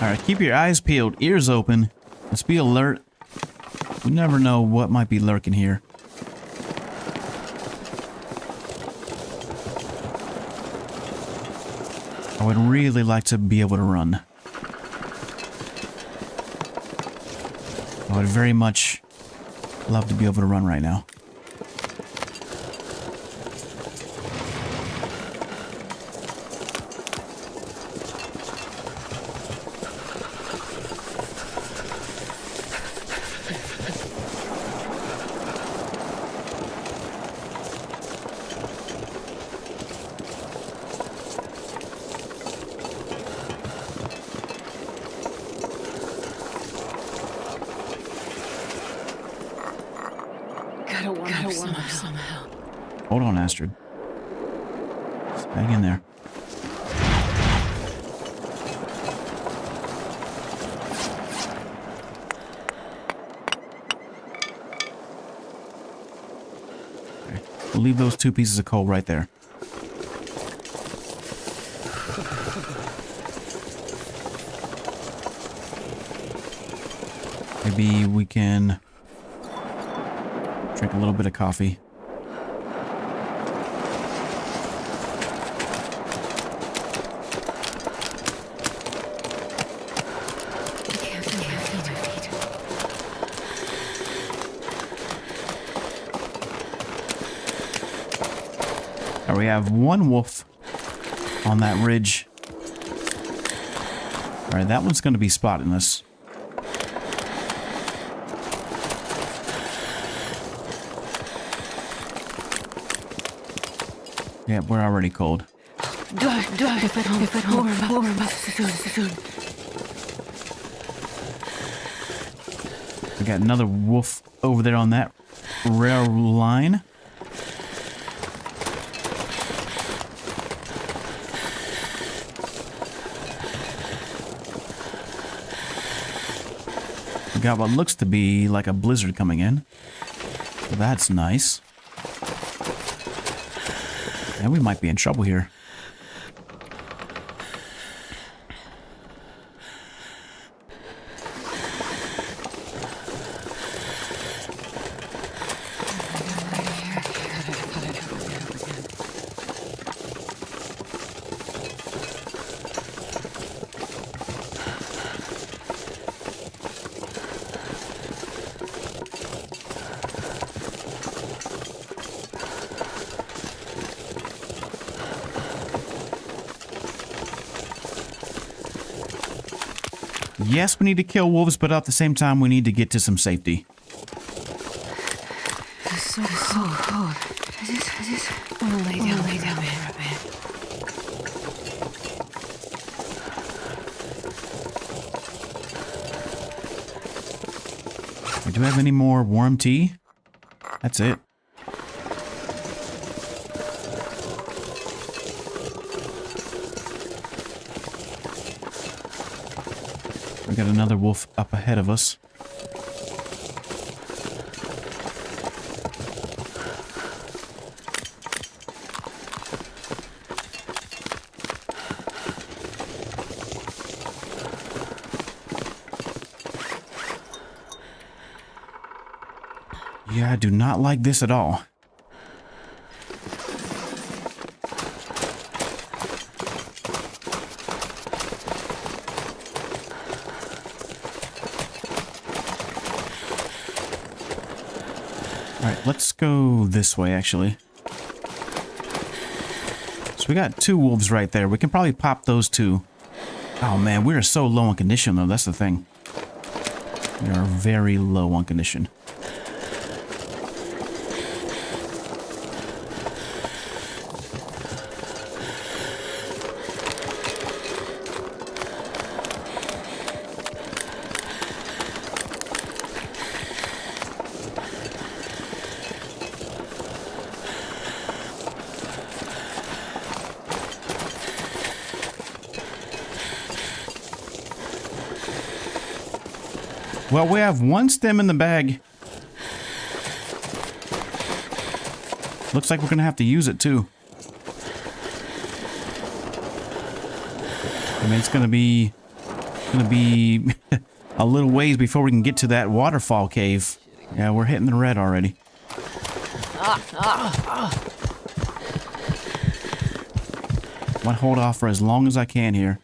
A: Alright, keep your eyes peeled, ears open. Let's be alert. We never know what might be lurking here. I would really like to be able to run. I would very much love to be able to run right now.
B: somehow.
A: Hold on, Astrid. Hang in there. Okay. We'll leave those 2 pieces of coal right there. Maybe we can drink a little bit of coffee. Now we have 1 wolf on that ridge. Alright, that one's going to be spotting us. Yeah, we're already cold. We got another wolf over there on that rail line. We got what looks to be like a blizzard coming in. So that's nice. And we might be in trouble here. Yes, we need to kill wolves, but at the same time, we need to get to some safety.
B: It's so cold. I just want to lay down for a bit.
A: Do we have any more warm tea? That's it. We got another wolf up ahead of us. Yeah, I do not like this at all. Alright, let's go this way, actually. So we got 2 wolves right there. We can probably pop those 2. Oh man, we are so low on condition, though. That's the thing. We are very low on condition. Well, we have 1 stem in the bag. Looks like we're gonna have to use it too. I mean, it's gonna be a little ways before we can get to that waterfall cave. Yeah, we're hitting the red already. I want to hold off for as long as I can here.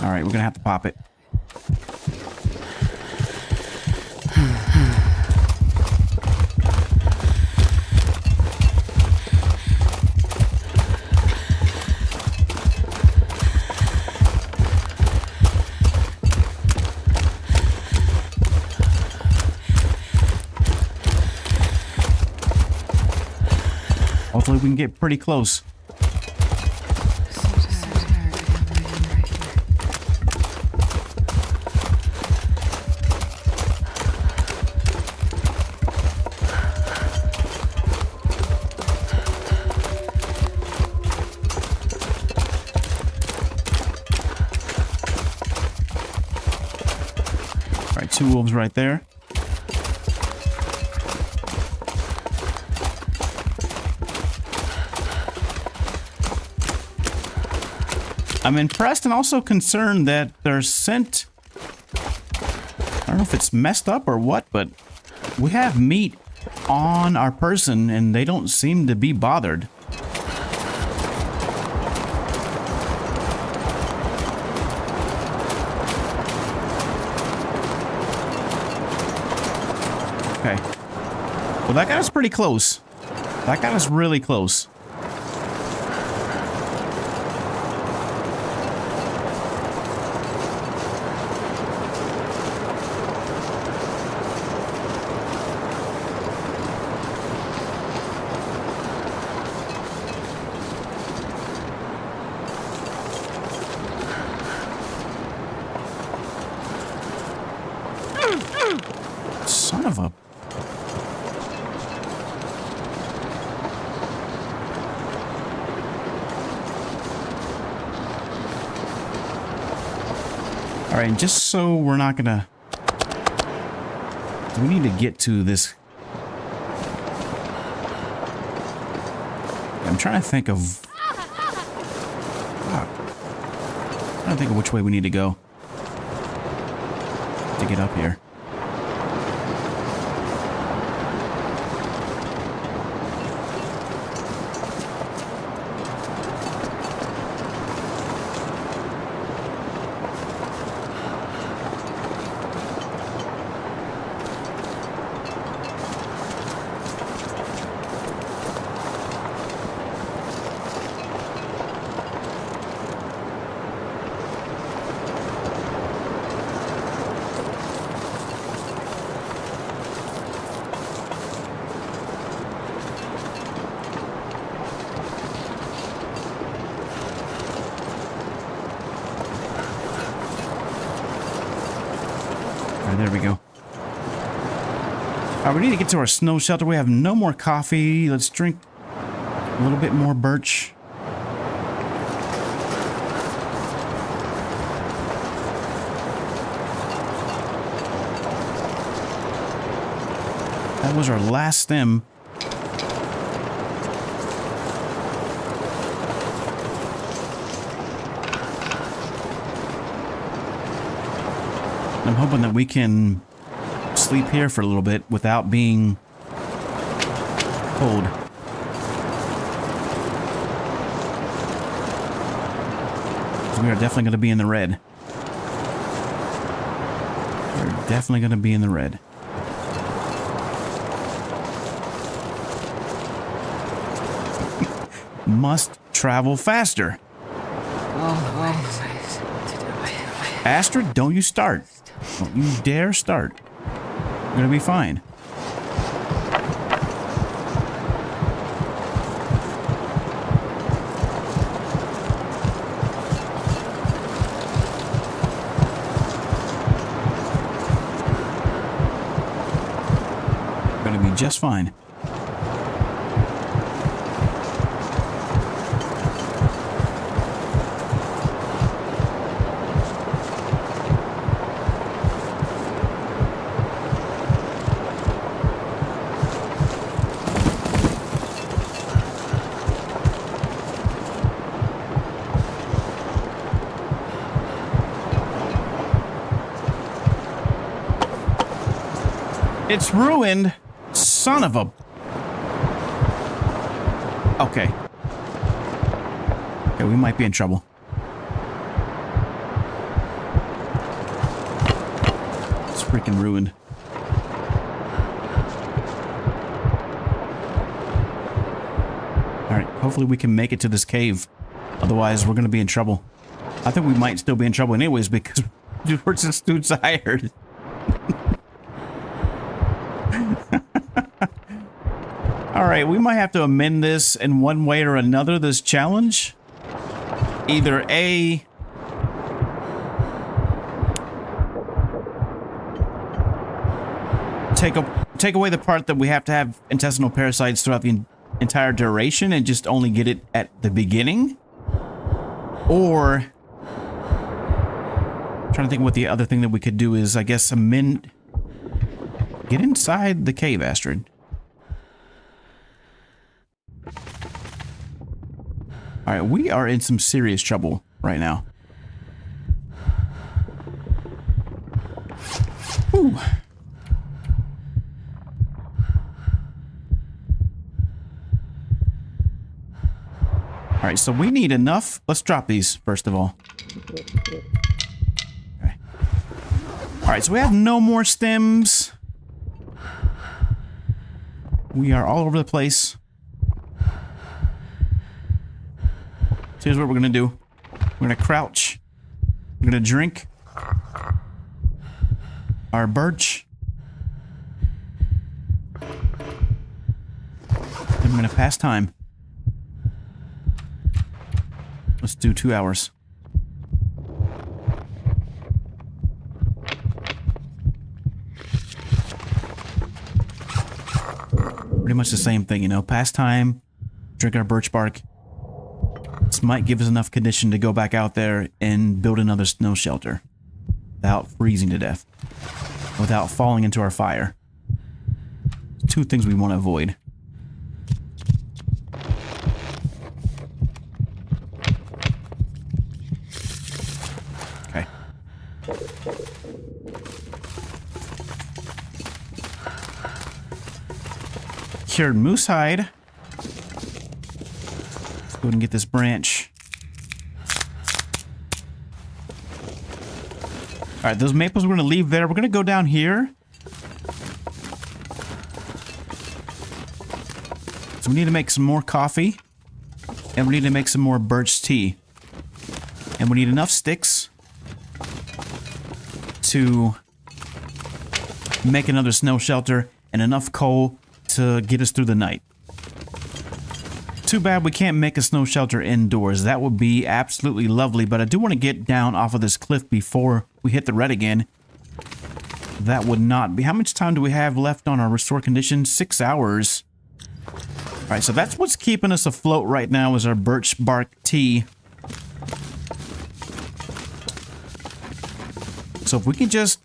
A: Alright, we're gonna have to pop it. Hopefully we can get pretty close.
B: So tired to get right in right here.
A: All right, 2 wolves right there. I'm impressed and also concerned that their scent, I don't know if it's messed up or what, but we have meat on our person and they don't seem to be bothered. Okay. Well, that got us pretty close. That got us really close. Son of a... All right, just so we're not gonna... We need to get to this... I'm trying to think of... Fuck. I'm trying to think of which way we need to go to get up here. There we go. All right, we need to get to our snow shelter. We have no more coffee. Let's drink a little bit more birch. That was our last stem. I'm hoping that we can sleep here for a little bit without being cold. We are definitely going to be in the red. We're definitely going to be in the red. Must travel faster.
B: Always.
A: Astrid, don't you start. Don't you dare start. We're gonna be fine. We're gonna be just fine. It's ruined. Son of a... Okay. Okay, we might be in trouble. It's freaking ruined. Alright, hopefully we can make it to this cave. Otherwise, we're going to be in trouble. I think we might still be in trouble anyways because we're just too tired. All right, we might have to amend this in one way or another, this challenge. Either A, take away the part that we have to have intestinal parasites throughout the entire duration and just only get it at the beginning. Or, I'm trying to think what the other thing that we could do is, I guess, amend... Get inside the cave, Astrid. Alright, we are in some serious trouble right now. Whew. Alright, so we need enough. Let's drop these, first of all. Okay. Alright, so we have no more stems. We are all over the place. So here's what we're gonna do. We're gonna crouch. We're gonna drink our birch. And we're gonna pass time. Let's do 2 hours. Pretty much the same thing, you know. Pass time, drink our birch bark. This might give us enough condition to go back out there and build another snow shelter without freezing to death, without falling into our fire. Two things we want to avoid. Okay. Cured moose hide. Let's go ahead and get this branch. Alright, those maples we're going to leave there. We're going to go down here. So we need to make some more coffee. And we need to make some more birch tea. And we need enough sticks to make another snow shelter and enough coal to get us through the night. Too bad we can't make a snow shelter indoors. That would be absolutely lovely, but I do want to get down off of this cliff before we hit the red again. That would not be... How much time do we have left on our restore condition? 6 hours. Alright, so that's what's keeping us afloat right now is our birch bark tea. So if we can just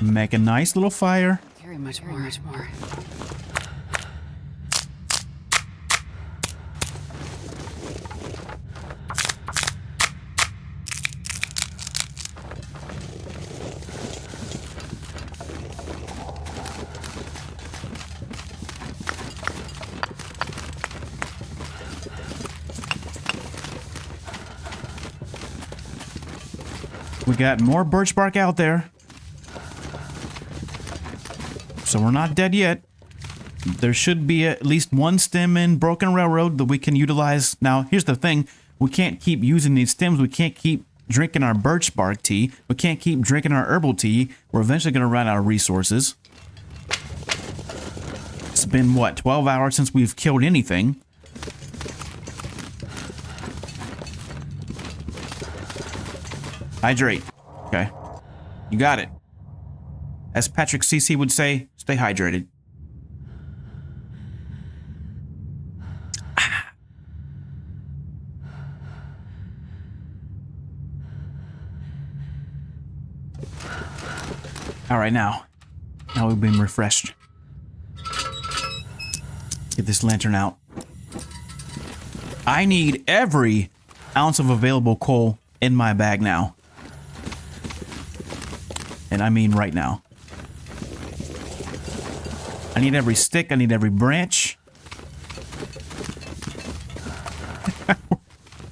A: make a nice little fire.
B: Carry much more.
A: We got more birch bark out there. So we're not dead yet. There should be at least one stem in Broken Railroad that we can utilize. Now, here's the thing. We can't keep using these stems. We can't keep drinking our birch bark tea. We can't keep drinking our herbal tea. We're eventually going to run out of resources. It's been, what, 12 hours since we've killed anything. Hydrate. Okay. You got it. As Patrick CC would say, stay hydrated. All right, now we've been refreshed. Get this lantern out. I need every ounce of available coal in my bag now. And I mean right now. I need every stick. I need every branch.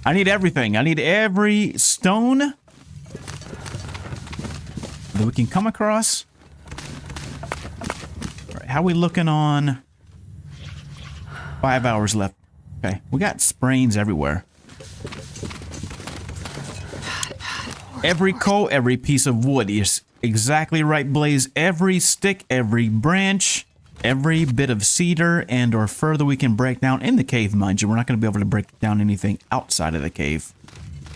A: I need everything. I need every stone that we can come across. All right, how are we looking on 5 hours left? Okay, we got sprains everywhere. Every coal, every piece of wood is Exactly right, Blaze. Every stick, every branch, every bit of cedar and or fur that we can break down in the cave, mind you. We're not going to be able to break down anything outside of the cave.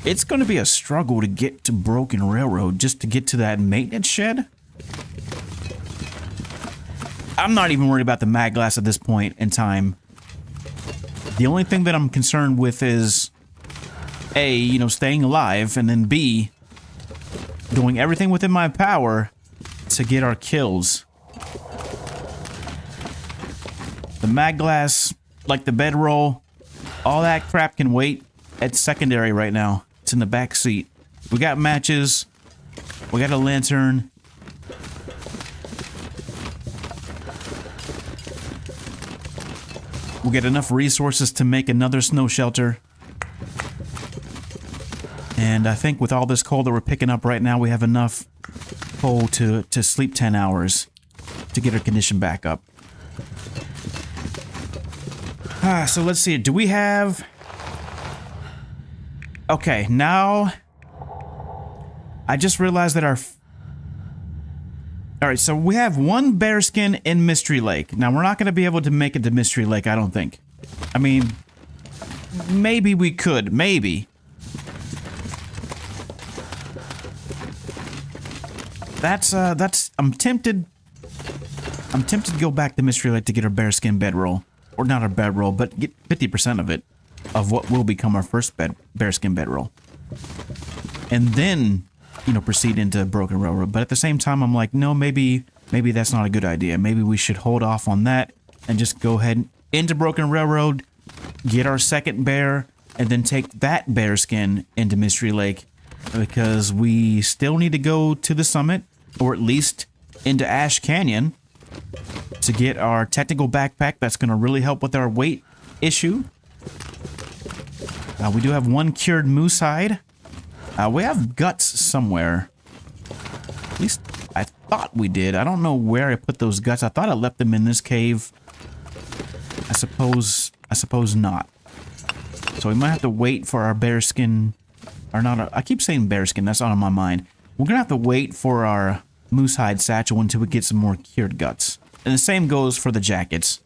A: It's going to be a struggle to get to Broken Railroad just to get to that maintenance shed. I'm not even worried about the mag glass at this point in time. The only thing that I'm concerned with is A, you know, staying alive, and then B, doing everything within my power to get our kills. The mag glass, like the bedroll, all that crap can wait. It's secondary right now. It's in the back seat. We got matches. We got a lantern. We'll get enough resources to make another snow shelter. And I think with all this coal that we're picking up right now, we have enough coal to sleep 10 hours to get our condition back up. So let's see. Do we have... Okay, now... I just realized that our... Alright, so we have one bearskin in Mystery Lake. Now, we're not going to be able to make it to Mystery Lake, I don't think. I mean, maybe we could. Maybe. That's, I'm tempted to go back to Mystery Lake to get our bearskin bedroll. Or not our bedroll, but get 50% of it. Of what will become our first bearskin bedroll. And then, you know, proceed into Broken Railroad. But at the same time, I'm like, no, maybe that's not a good idea. Maybe we should hold off on that and just go ahead into Broken Railroad, get our second bear, and then take that bearskin into Mystery Lake. Because we still need to go to the summit, or at least into Ash Canyon, to get our technical backpack. That's going to really help with our weight issue. We do have one cured moose hide. We have guts somewhere. At least I thought we did. I don't know where I put those guts. I thought I left them in this cave. I suppose not. So we might have to wait for our bearskin. Or not, I keep saying bearskin, that's not on my mind. We're gonna have to wait for our moose hide satchel until we get some more cured guts. And the same goes for the jackets.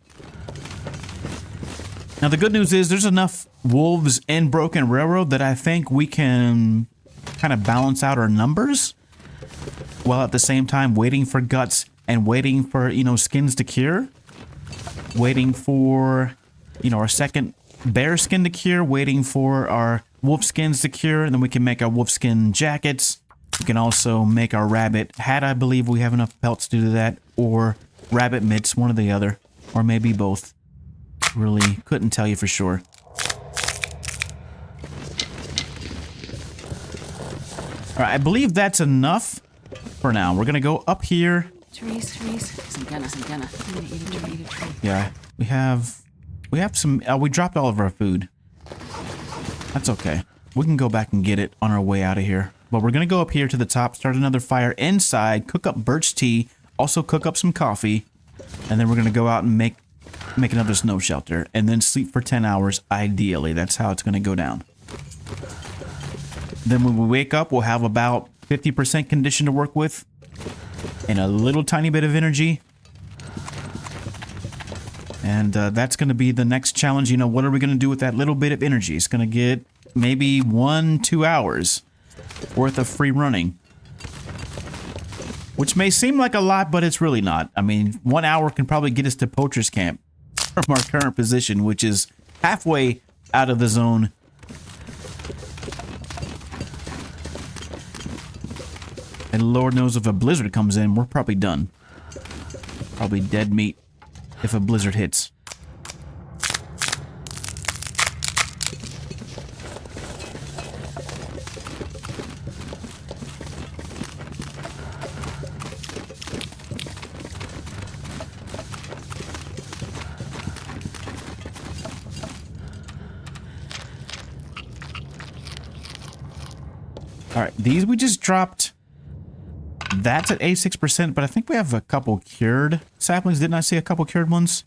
A: Now the good news is there's enough wolves in Broken Railroad that I think we can kind of balance out our numbers, while at the same time waiting for guts and waiting for, you know, skins to cure. Waiting for, you know, our second bear skin to cure, waiting for our wolf skins to cure, and then we can make our wolf skin jackets. We can also make our rabbit hat. I believe we have enough pelts to do that, or rabbit mitts, one or the other, or maybe both. Really couldn't tell you for sure. All right, I believe that's enough for now. We're gonna go up here.
B: Trees. Some gonna. I'm gonna eat a tree.
A: Yeah, we have some. We dropped all of our food. That's okay. We can go back and get it on our way out of here. But we're gonna go up here to the top, start another fire inside, cook up birch tea, also cook up some coffee, and then we're gonna go out and make another snow shelter, and then sleep for 10 hours. Ideally, that's how it's gonna go down. Then when we wake up, we'll have about 50% condition to work with, and a little tiny bit of energy. And that's going to be the next challenge. You know, what are we going to do with that little bit of energy? It's going to get maybe 1-2 hours worth of free running. Which may seem like a lot, but it's really not. I mean, 1 hour can probably get us to Poacher's Camp from our current position, which is halfway out of the zone. And Lord knows if a blizzard comes in, we're probably done. Probably dead meat if a blizzard hits. All right, these we just dropped. That's at 86%, but I think we have a couple cured saplings. Didn't I see a couple cured ones?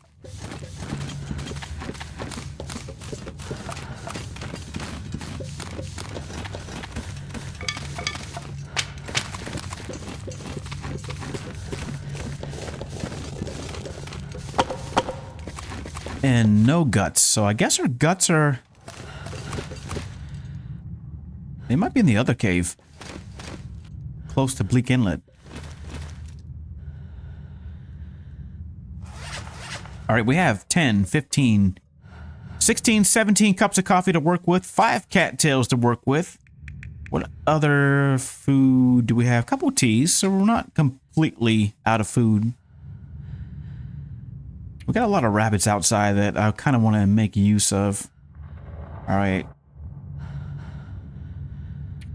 A: And no guts. So I guess our guts are... They might be in the other cave. Close to Bleak Inlet. Alright, we have 10, 15, 16, 17 cups of coffee to work with. 5 cattails to work with. What other food do we have? A couple teas, so we're not completely out of food. We got a lot of rabbits outside that I kind of want to make use of. Alright.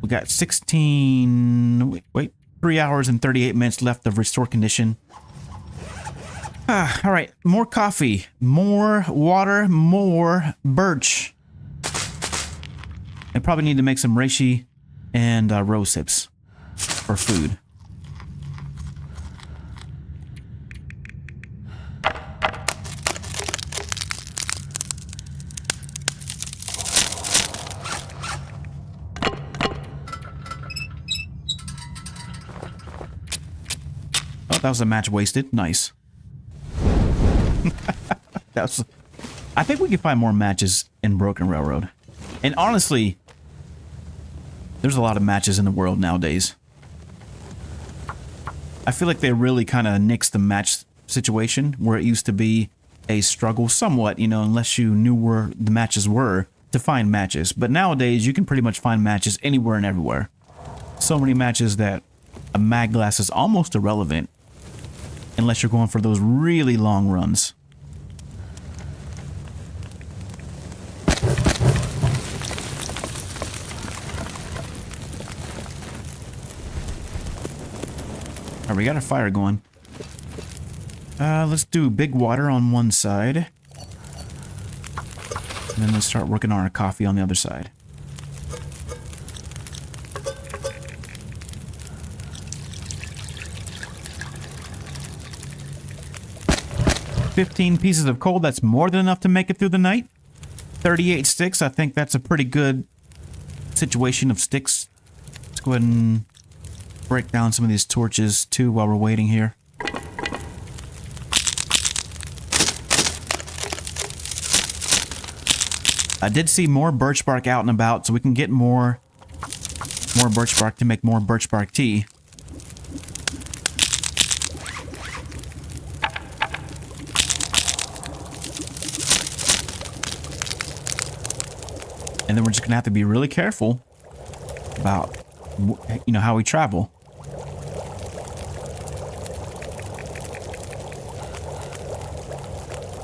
A: We got 16... Wait. 3 hours and 38 minutes left of restore condition. Alright. More coffee. More water. More birch. I probably need to make some reishi and rose hips for food. Oh, that was a match wasted. Nice. That was... I think we can find more matches in Broken Railroad. And honestly, there's a lot of matches in the world nowadays. I feel like they really kind of nixed the match situation where it used to be a struggle somewhat, you know, unless you knew where the matches were to find matches. But nowadays, you can pretty much find matches anywhere and everywhere. So many matches that a mag glass is almost irrelevant unless you're going for those really long runs. Alright, we got a fire going. Let's do big water on one side. And then let's start working on our coffee on the other side. $15 pieces of coal, that's more than enough to make it through the night. 38 sticks, I think that's a pretty good situation of sticks. Let's go ahead and break down some of these torches too while we're waiting here. I did see more birch bark out and about, so we can get more birch bark to make more birch bark tea. And then we're just gonna have to be really careful about, you know, how we travel.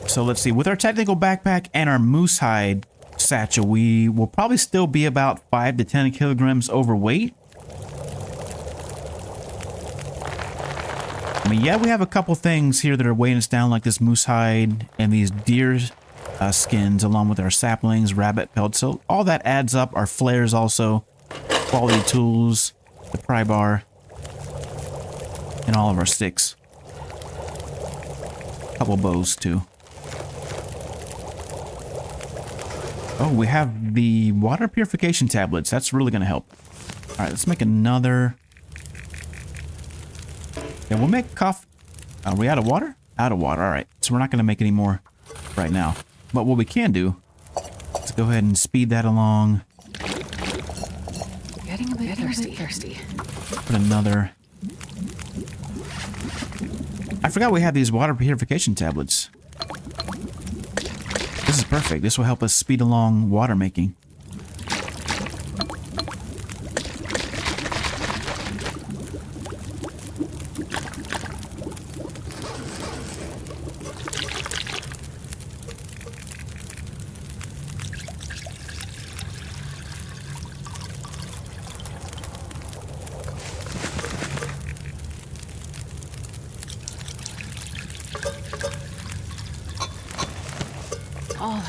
A: So let's see, with our technical backpack and our moose hide satchel, we will probably still be about 5 to 10 kilograms overweight. I mean, yeah, we have a couple things here that are weighing us down, like this moose hide and these deer skins, along with our saplings, rabbit pelts. So all that adds up. Our flares also, quality tools, the pry bar, and all of our sticks. A couple bows too. Oh, we have the water purification tablets. That's really going to help. All right, let's make another. Yeah, we'll make coffee. Are we out of water? Out of water. All right, so we're not going to make any more right now. But what we can do is go ahead and speed that along.
B: Getting a bit thirsty.
A: Put another. I forgot we have these water purification tablets. This is perfect. This will help us speed along water making.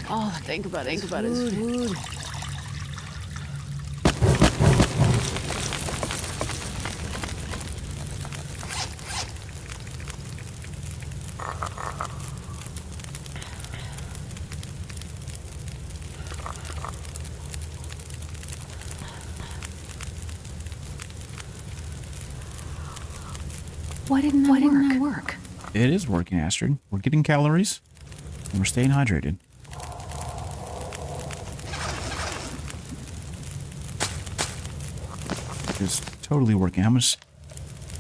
B: All I think about is food. Why didn't that work?
A: It is working, Astrid. We're getting calories. And we're staying hydrated. It's totally working. How much?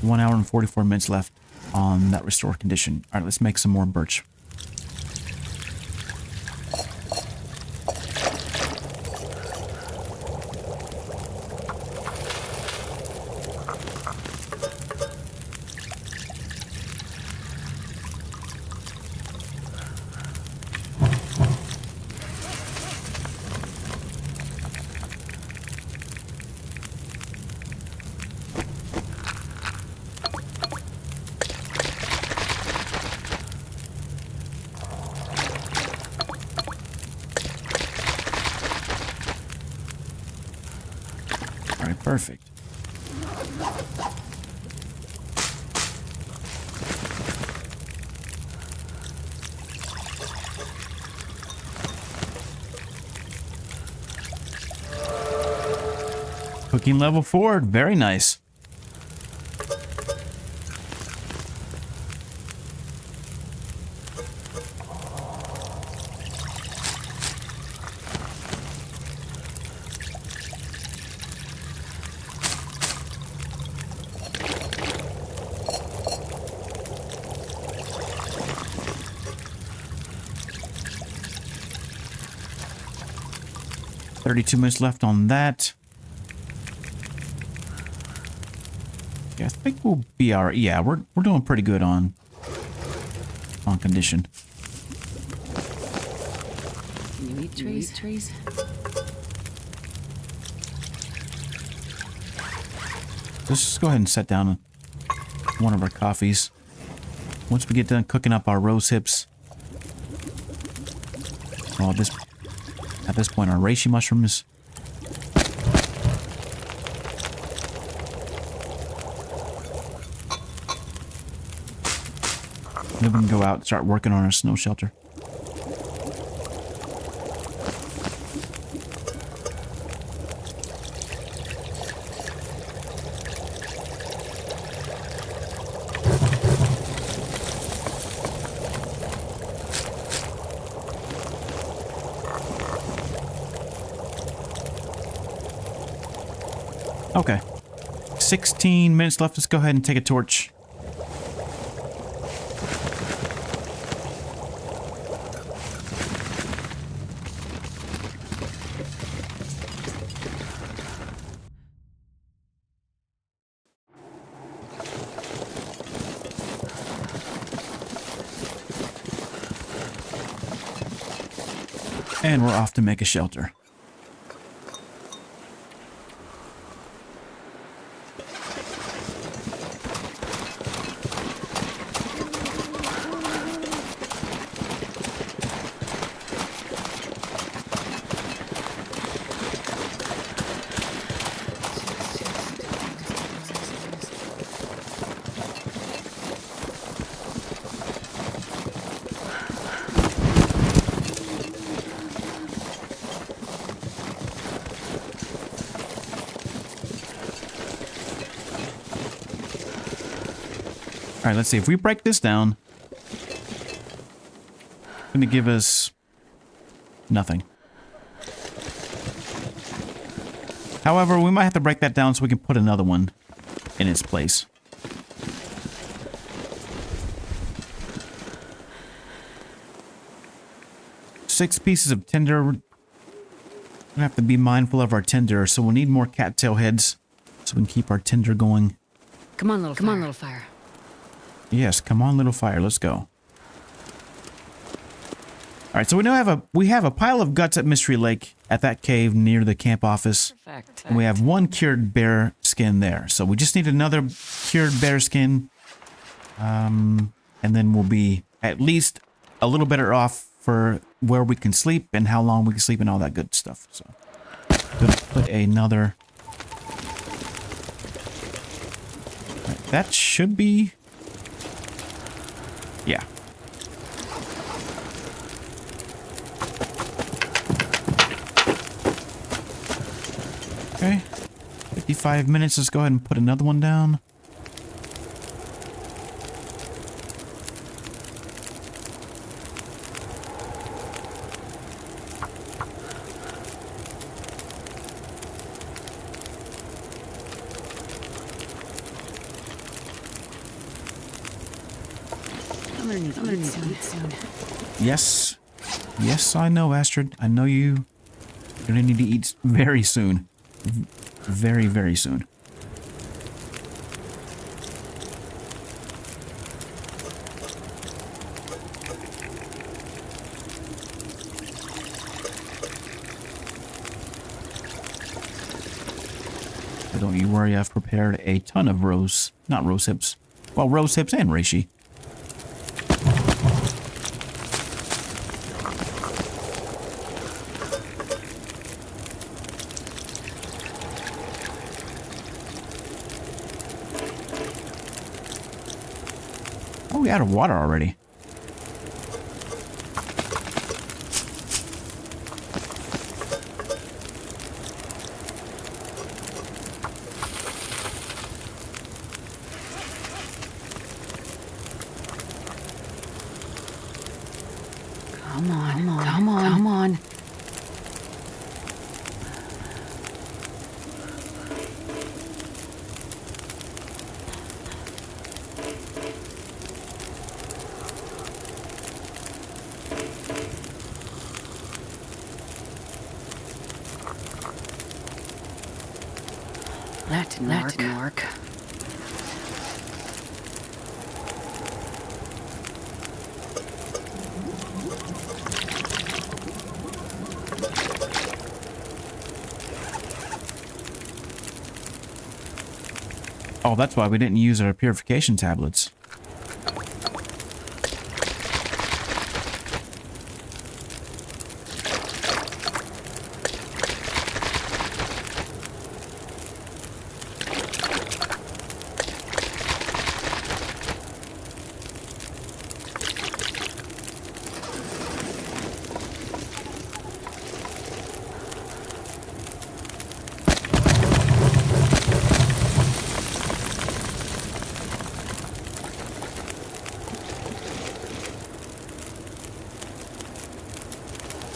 A: 1 hour and 44 minutes left on that restore condition. All right, let's make some more birch. Perfect. Cooking level 4, very nice. $32 minutes left on that. Yeah, I think we'll be all right. Yeah, we're doing pretty good on condition.
B: Can you eat trees?
A: Let's just go ahead and set down one of our coffees. Once we get done cooking up our rose hips. Well, at this point, our reishi mushrooms. Then we can go out and start working on our snow shelter. Okay. 16 minutes left. Let's go ahead and take a torch. And we're off to make a shelter. All right, let's see. If we break this down, it's going to give us nothing. However, we might have to break that down so we can put another one in its place. Six pieces of tinder. We're going to have to be mindful of our tinder, so we'll need more cattail heads so we can keep our tinder going.
B: Come on, little fire.
A: Yes, come on, little fire. Let's go. All right, so we have a pile of guts at Mystery Lake at that cave near the camp office.
B: Perfect.
A: And we have one cured bear skin there. So we just need another cured bear skin. And then we'll be at least a little better off for where we can sleep and how long we can sleep and all that good stuff. So we'll put another. All right, that should be. Yeah. Okay. 55 minutes. Let's go ahead and put another one down.
B: I'm gonna need to eat soon.
A: Yes. Yes, I know, Astrid. I know you're gonna need to eat very soon. Very, very soon. But don't you worry, I've prepared a ton of rose hips. Well, rose hips and reishi. Oh, we out of water already.
B: Come on. That didn't work.
A: Oh, that's why we didn't use our purification tablets.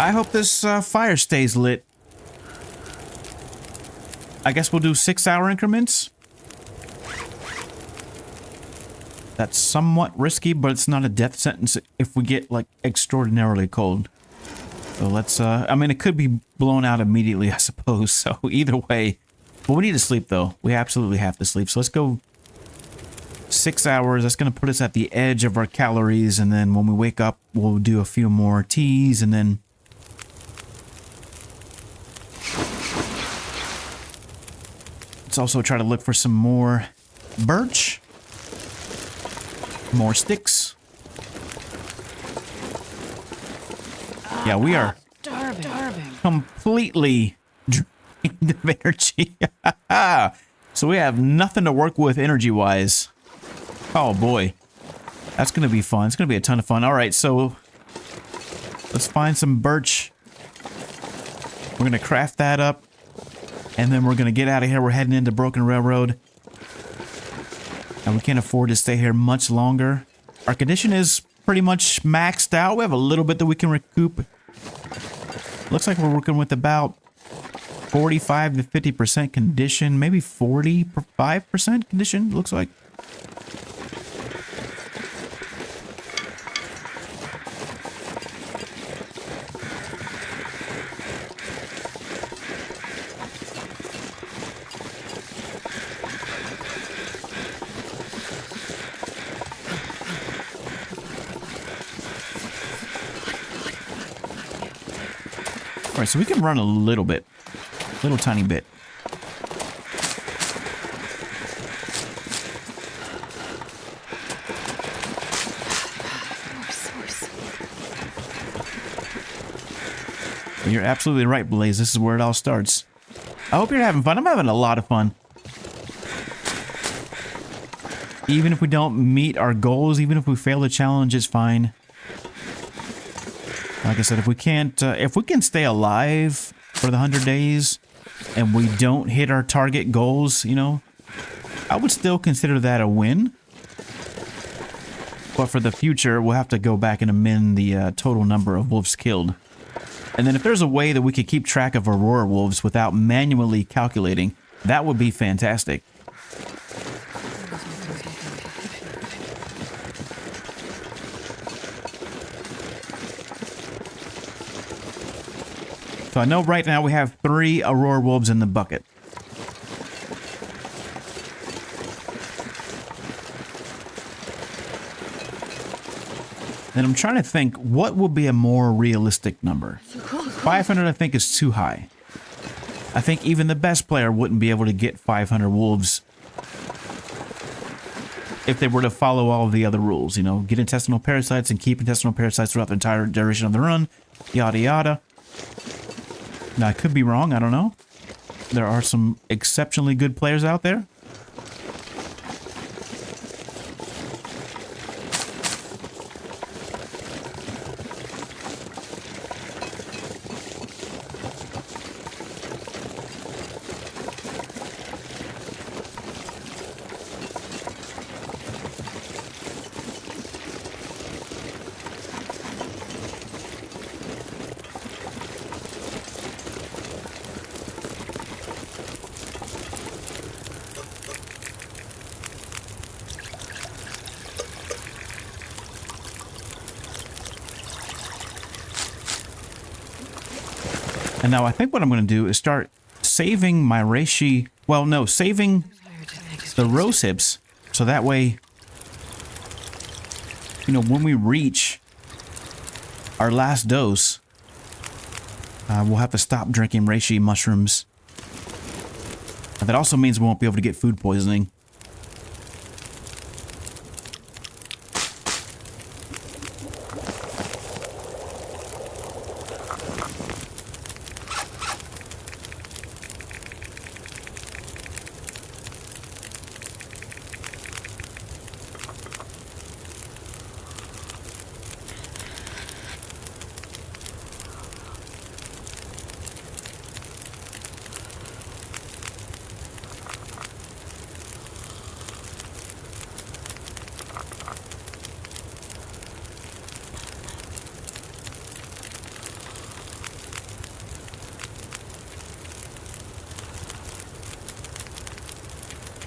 A: I hope this fire stays lit. I guess we'll do 6-hour increments. That's somewhat risky, but it's not a death sentence if we get, like, extraordinarily cold. So let's, I mean, it could be blown out immediately, I suppose. So either way. But we need to sleep, though. We absolutely have to sleep. So let's go 6 hours. That's going to put us at the edge of our calories. And then when we wake up, we'll do a few more teas and then... Let's also try to look for some more birch. More sticks. Yeah, we are completely drained of energy. So we have nothing to work with energy-wise. Oh boy. That's going to be fun. It's going to be a ton of fun. All right, so let's find some birch. We're going to craft that up. And then we're going to get out of here. We're heading into Broken Railroad. And we can't afford to stay here much longer. Our condition is pretty much maxed out. We have a little bit that we can recoup. Looks like we're working with about 45 to 50% condition. Maybe 45% condition, looks like. Alright, so we can run a little bit. Little tiny bit. You're absolutely right, Blaze. This is where it all starts. I hope you're having fun. I'm having a lot of fun. Even if we don't meet our goals, even if we fail the challenge, it's fine. Like I said, if we can stay alive for the 100 days and we don't hit our target goals, you know, I would still consider that a win. But for the future, we'll have to go back and amend the total number of wolves killed. And then if there's a way that we could keep track of Aurora wolves without manually calculating, that would be fantastic. So I know right now we have 3 Aurora wolves in the bucket. And I'm trying to think, what would be a more realistic number? 500 I think is too high. I think even the best player wouldn't be able to get 500 wolves if they were to follow all of the other rules. You know, get intestinal parasites and keep intestinal parasites throughout the entire duration of the run. Yada yada. Now, I could be wrong. I don't know. There are some exceptionally good players out there. And now I think what I'm going to do is start saving my reishi. Well, no, saving the rose hips. So that way, you know, when we reach our last dose, we'll have to stop drinking reishi mushrooms. And that also means we won't be able to get food poisoning.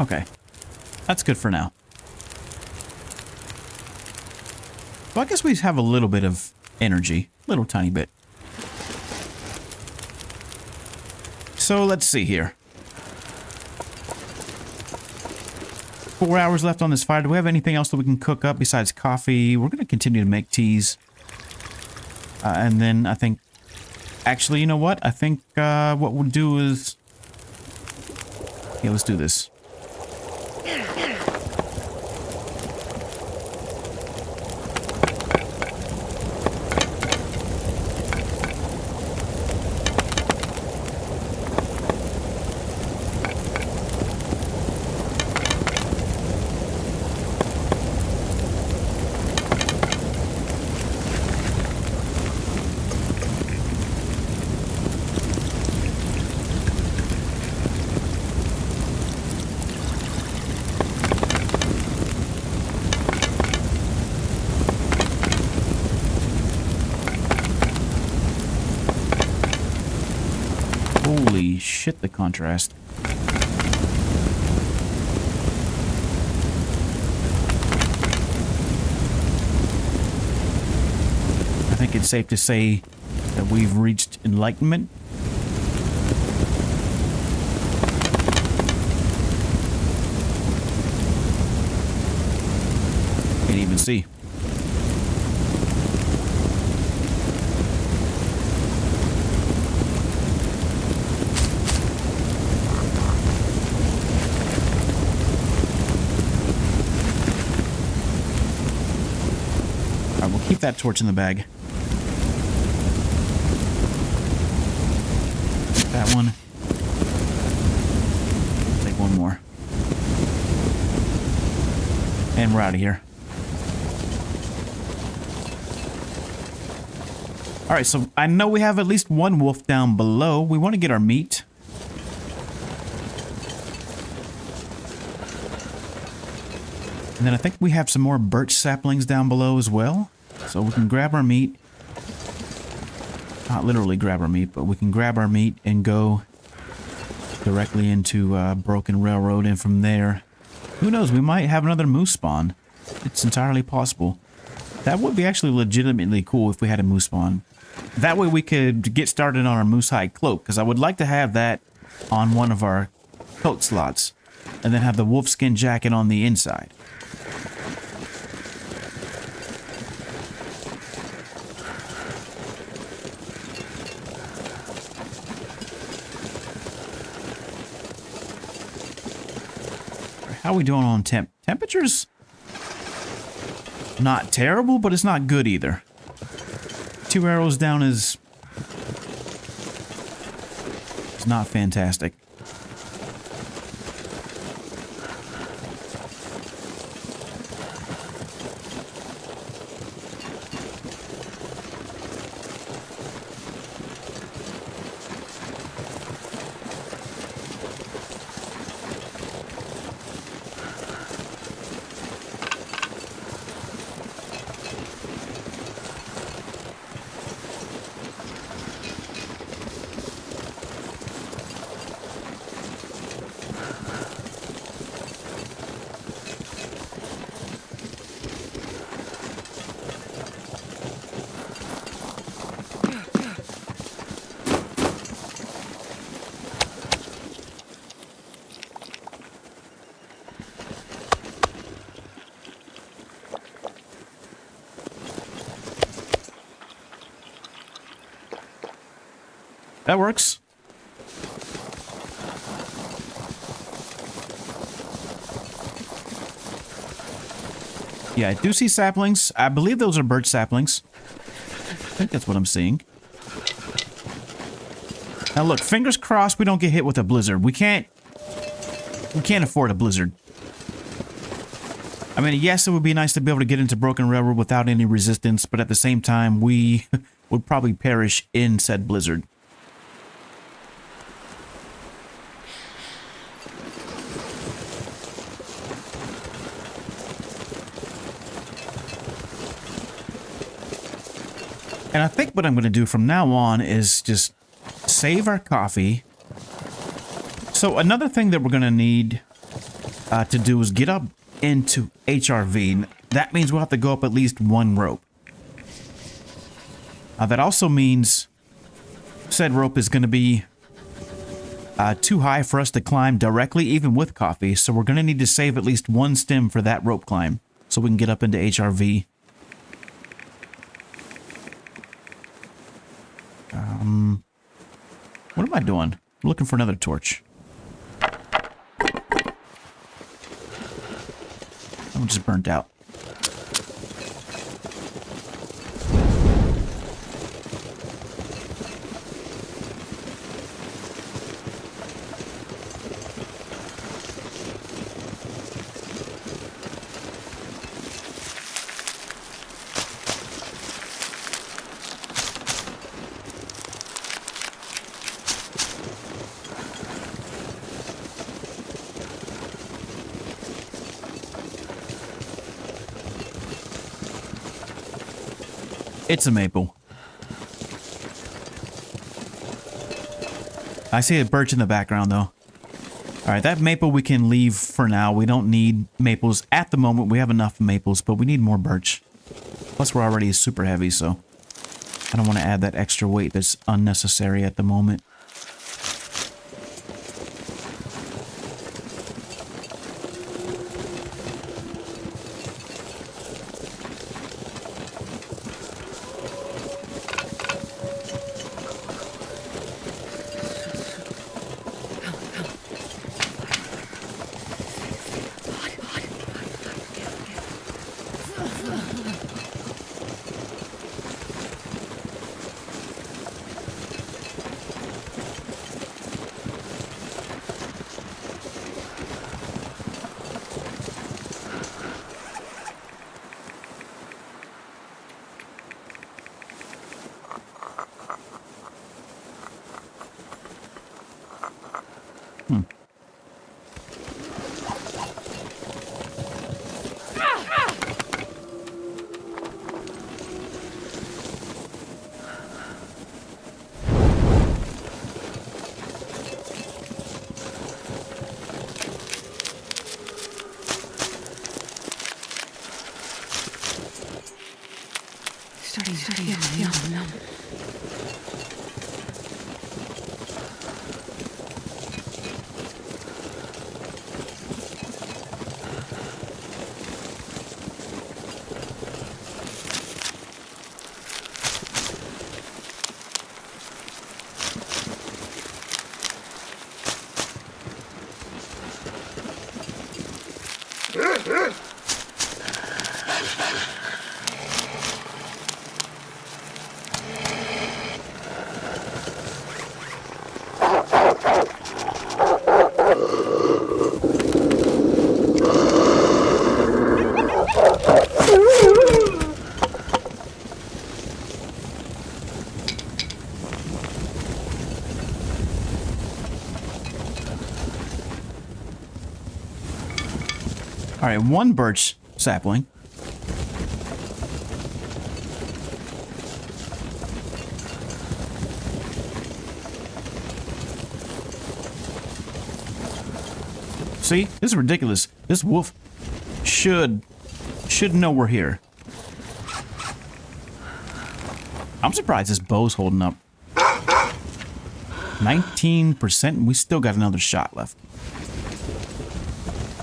A: Okay, that's good for now. Well, I guess we have a little bit of energy, little tiny bit. So let's see here. 4 hours left on this fire. Do we have anything else that we can cook up besides coffee? We're going to continue to make teas. And then I think... Actually, you know what? I think what we'll do is... Yeah, let's do this. Holy shit, the contrast. I think it's safe to say that we've reached enlightenment. Can't even see. Keep that torch in the bag. That one. Take one more. And we're out of here. Alright, so I know we have at least one wolf down below. We want to get our meat. And then I think we have some more birch saplings down below as well. So we can grab our meat. Not literally grab our meat, but we can grab our meat and go directly into Broken Railroad. And from there, who knows, we might have another moose spawn. It's entirely possible. That would be actually legitimately cool if we had a moose spawn. That way we could get started on our moose hide cloak, because I would like to have that on one of our coat slots, and then have the wolfskin jacket on the inside. How are we doing on temperatures? Not terrible, but it's not good either. 2 arrows down is not fantastic. That works. Yeah, I do see saplings. I believe those are birch saplings. I think that's what I'm seeing. Now look, fingers crossed we don't get hit with a blizzard. We can't afford a blizzard. I mean, yes, it would be nice to be able to get into Broken Railroad without any resistance, but at the same time, we would probably perish in said blizzard. And I think what I'm going to do from now on is just save our coffee. So another thing that we're going to need to do is get up into HRV. That means we'll have to go up at least 1 rope. That also means said rope is going to be too high for us to climb directly, even with coffee. So we're going to need to save at least 1 stem for that rope climb so we can get up into HRV. What am I doing? I'm looking for another torch. I'm just burnt out. It's a maple. I see a birch in the background, though. Alright, that maple we can leave for now. We don't need maples at the moment. We have enough maples, but we need more birch. Plus, we're already super heavy, so I don't want to add that extra weight that's unnecessary at the moment.
B: Starting to feel numb.
A: right, one birch sapling. See, this is ridiculous. This wolf should know we're here. I'm surprised this bow's holding up. 19%, and we still got another shot left.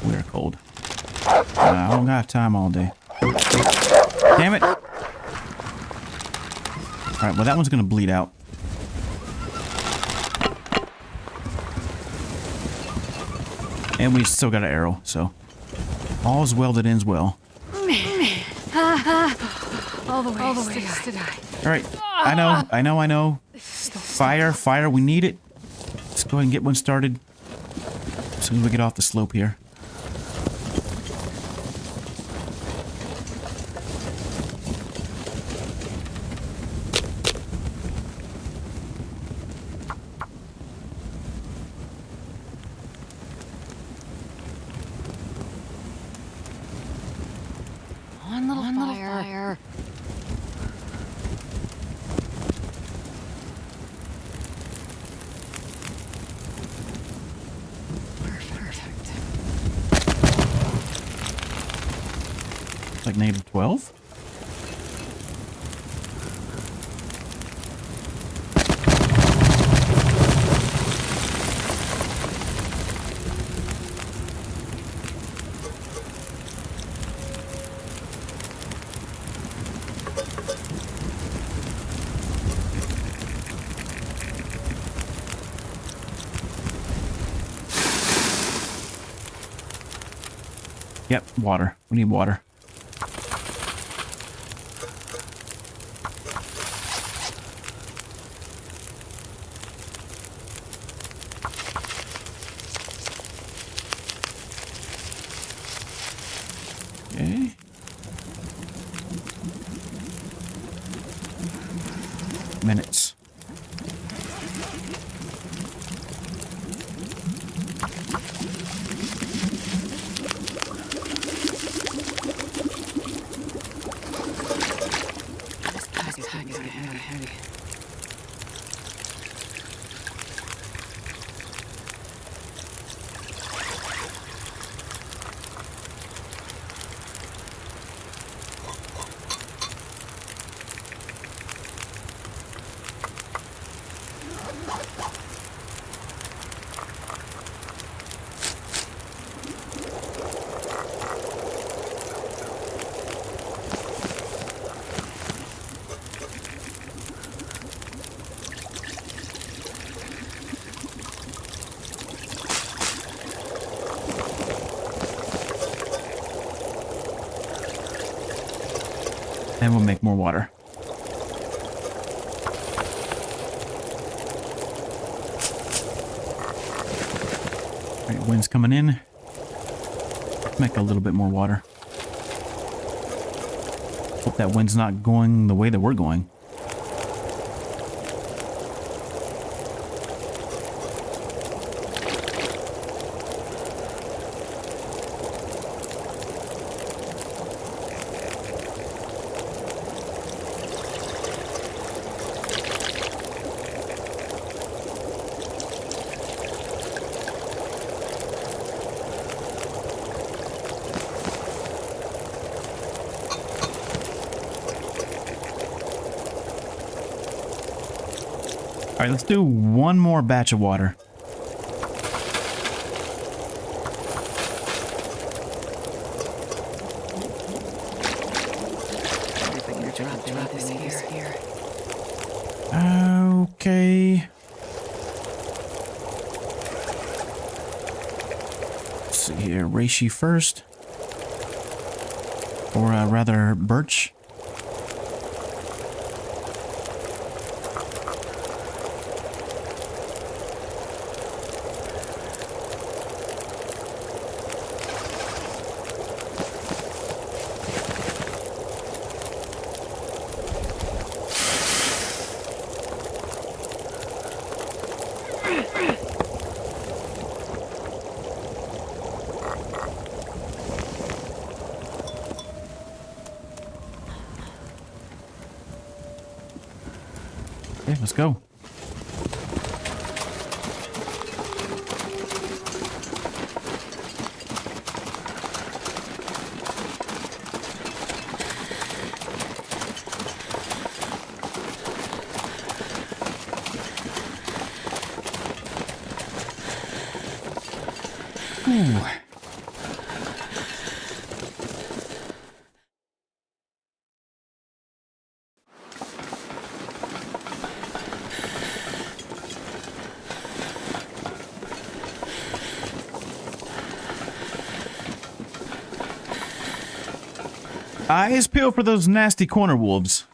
A: We're cold. I don't got time all day. Damn it! Alright, well that one's gonna bleed out. And we still got an arrow, so all's well that ends well.
B: All the way to die.
A: Alright, I know. Fire, we need it. Let's go ahead and get one started as soon as we get off the slope here.
B: One little fire. Perfect.
A: Like negative 12? Yep, water. We need water. Okay. Minutes.
B: Heavy.
A: And we'll make more water. Alright, wind's coming in. Make a little bit more water. Hope that wind's not going the way that we're going. All right, let's do one more batch of water.
B: Drop this here.
A: Okay. Let's see here. Reishi first. Or rather, birch. Okay, let's go. Ooh. Eyes peeled for those nasty corner wolves.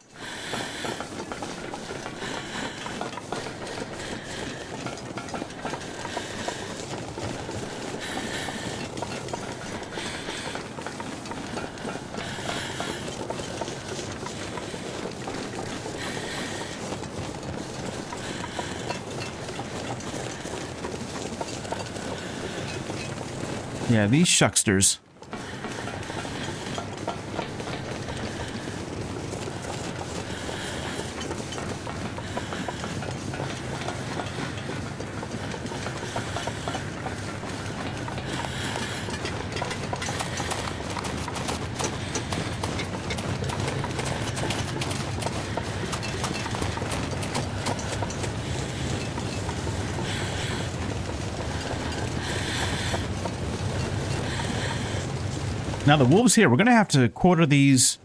A: Yeah, these shucksters. Now the wolves here, we're going to have to quarter these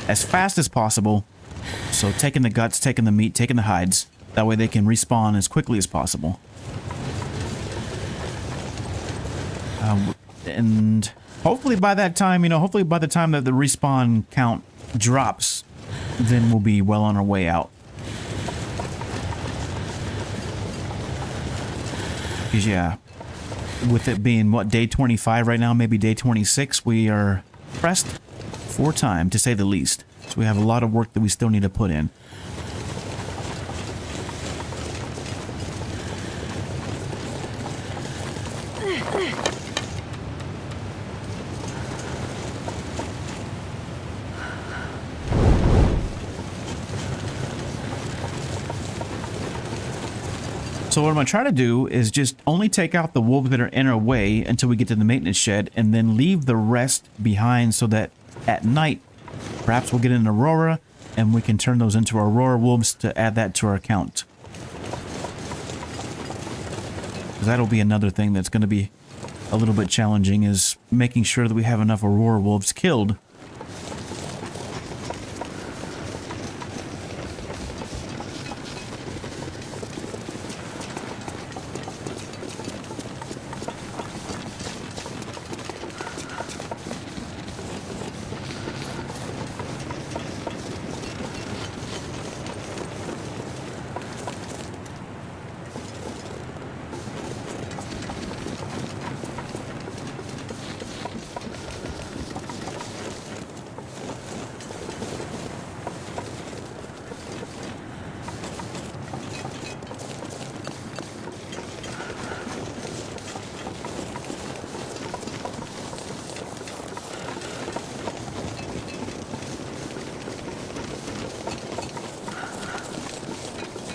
A: as fast as possible. So taking the guts, taking the meat, taking the hides. That way they can respawn as quickly as possible. And hopefully by that time, hopefully by the time that the respawn count drops, then we'll be well on our way out. Because yeah, with it being, what, day 25 right now, maybe day 26, we are pressed for time, to say the least. So we have a lot of work that we still need to put in. So what I'm going to try to do is just only take out the wolves that are in our way until we get to the maintenance shed, and then leave the rest behind so that at night, perhaps we'll get an Aurora, and we can turn those into Aurora wolves to add that to our count. Because that'll be another thing that's going to be a little bit challenging, is making sure that we have enough Aurora wolves killed.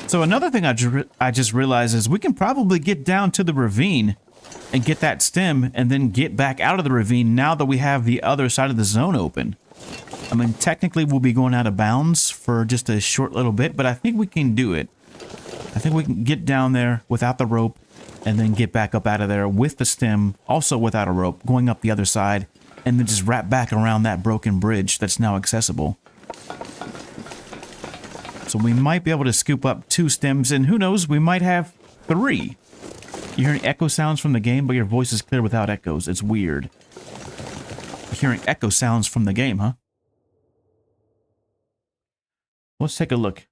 A: So another thing I just realized is we can probably get down to the ravine and get that stem and then get back out of the ravine now that we have the other side of the zone open. I mean, technically we'll be going out of bounds for just a short little bit, but I think we can do it. I think we can get down there without the rope and then get back up out of there with the stem, also without a rope, going up the other side, and then just wrap back around that broken bridge that's now accessible. So we might be able to scoop up 2 stems, and who knows, we might have 3. You're hearing echo sounds from the game, but your voice is clear without echoes. It's weird. You're hearing echo sounds from the game, huh? Let's take a look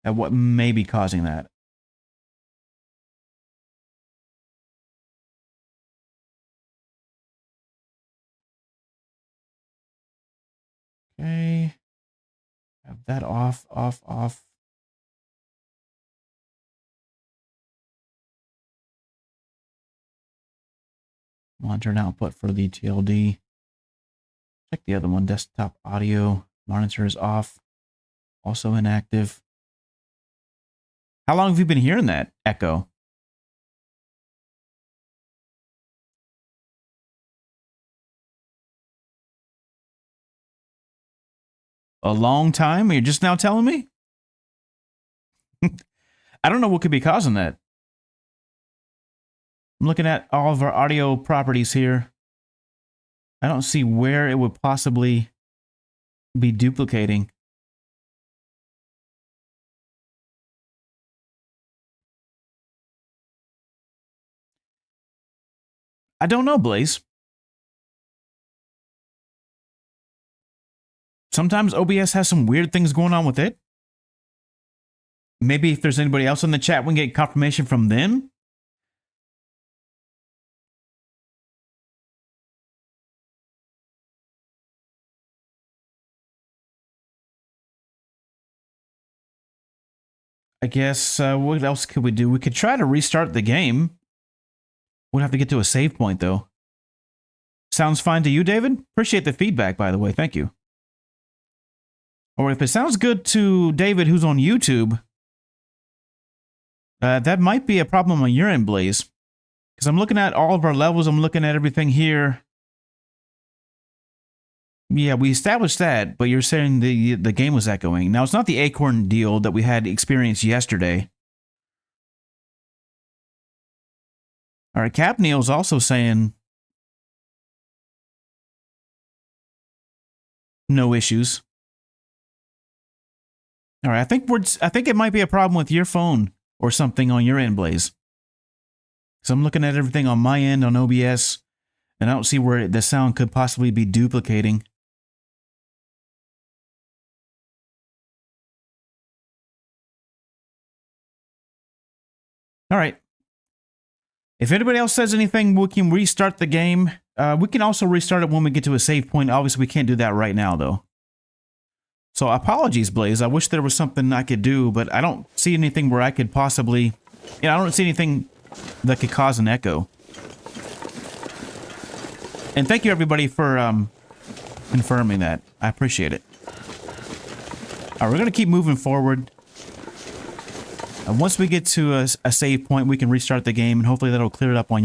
A: at what may be causing that. Okay. Have that off, off, off. Monitor and output for the TLD. Check the other one, desktop audio. Monitor is off. Also inactive. How long have you been hearing that echo? A long time? You're just now telling me? I don't know what could be causing that. I'm looking at all of our audio properties here. I don't see where it would possibly be duplicating. I don't know, Blaze. Sometimes OBS has some weird things going on with it. Maybe if there's anybody else in the chat, we can get confirmation from them. I guess, what else could we do? We could try to restart the game. We'd have to get to a save point, though. Sounds fine to you, David? Appreciate the feedback, by the way. Thank you. Or if it sounds good to David, who's on YouTube, that might be a problem on your end, Blaze. Because I'm looking at all of our levels. I'm looking at everything here. Yeah, we established that, but you're saying the game was echoing. Now, it's not the Acorn deal that we had experienced yesterday. All right, Cap Neil's also saying no issues. All right, I think it might be a problem with your phone or something on your end, Blaze. So I'm looking at everything on my end on OBS, and I don't see where the sound could possibly be duplicating. All right. If anybody else says anything, we can restart the game. We can also restart it when we get to a save point. Obviously, we can't do that right now, though. So apologies, Blaze. I wish there was something I could do, but I don't see anything where I could possibly... I don't see anything that could cause an echo. And thank you, everybody, for confirming that. I appreciate it. All right, we're going to keep moving forward. Once we get to a save point, we can restart the game, and hopefully that'll clear it up on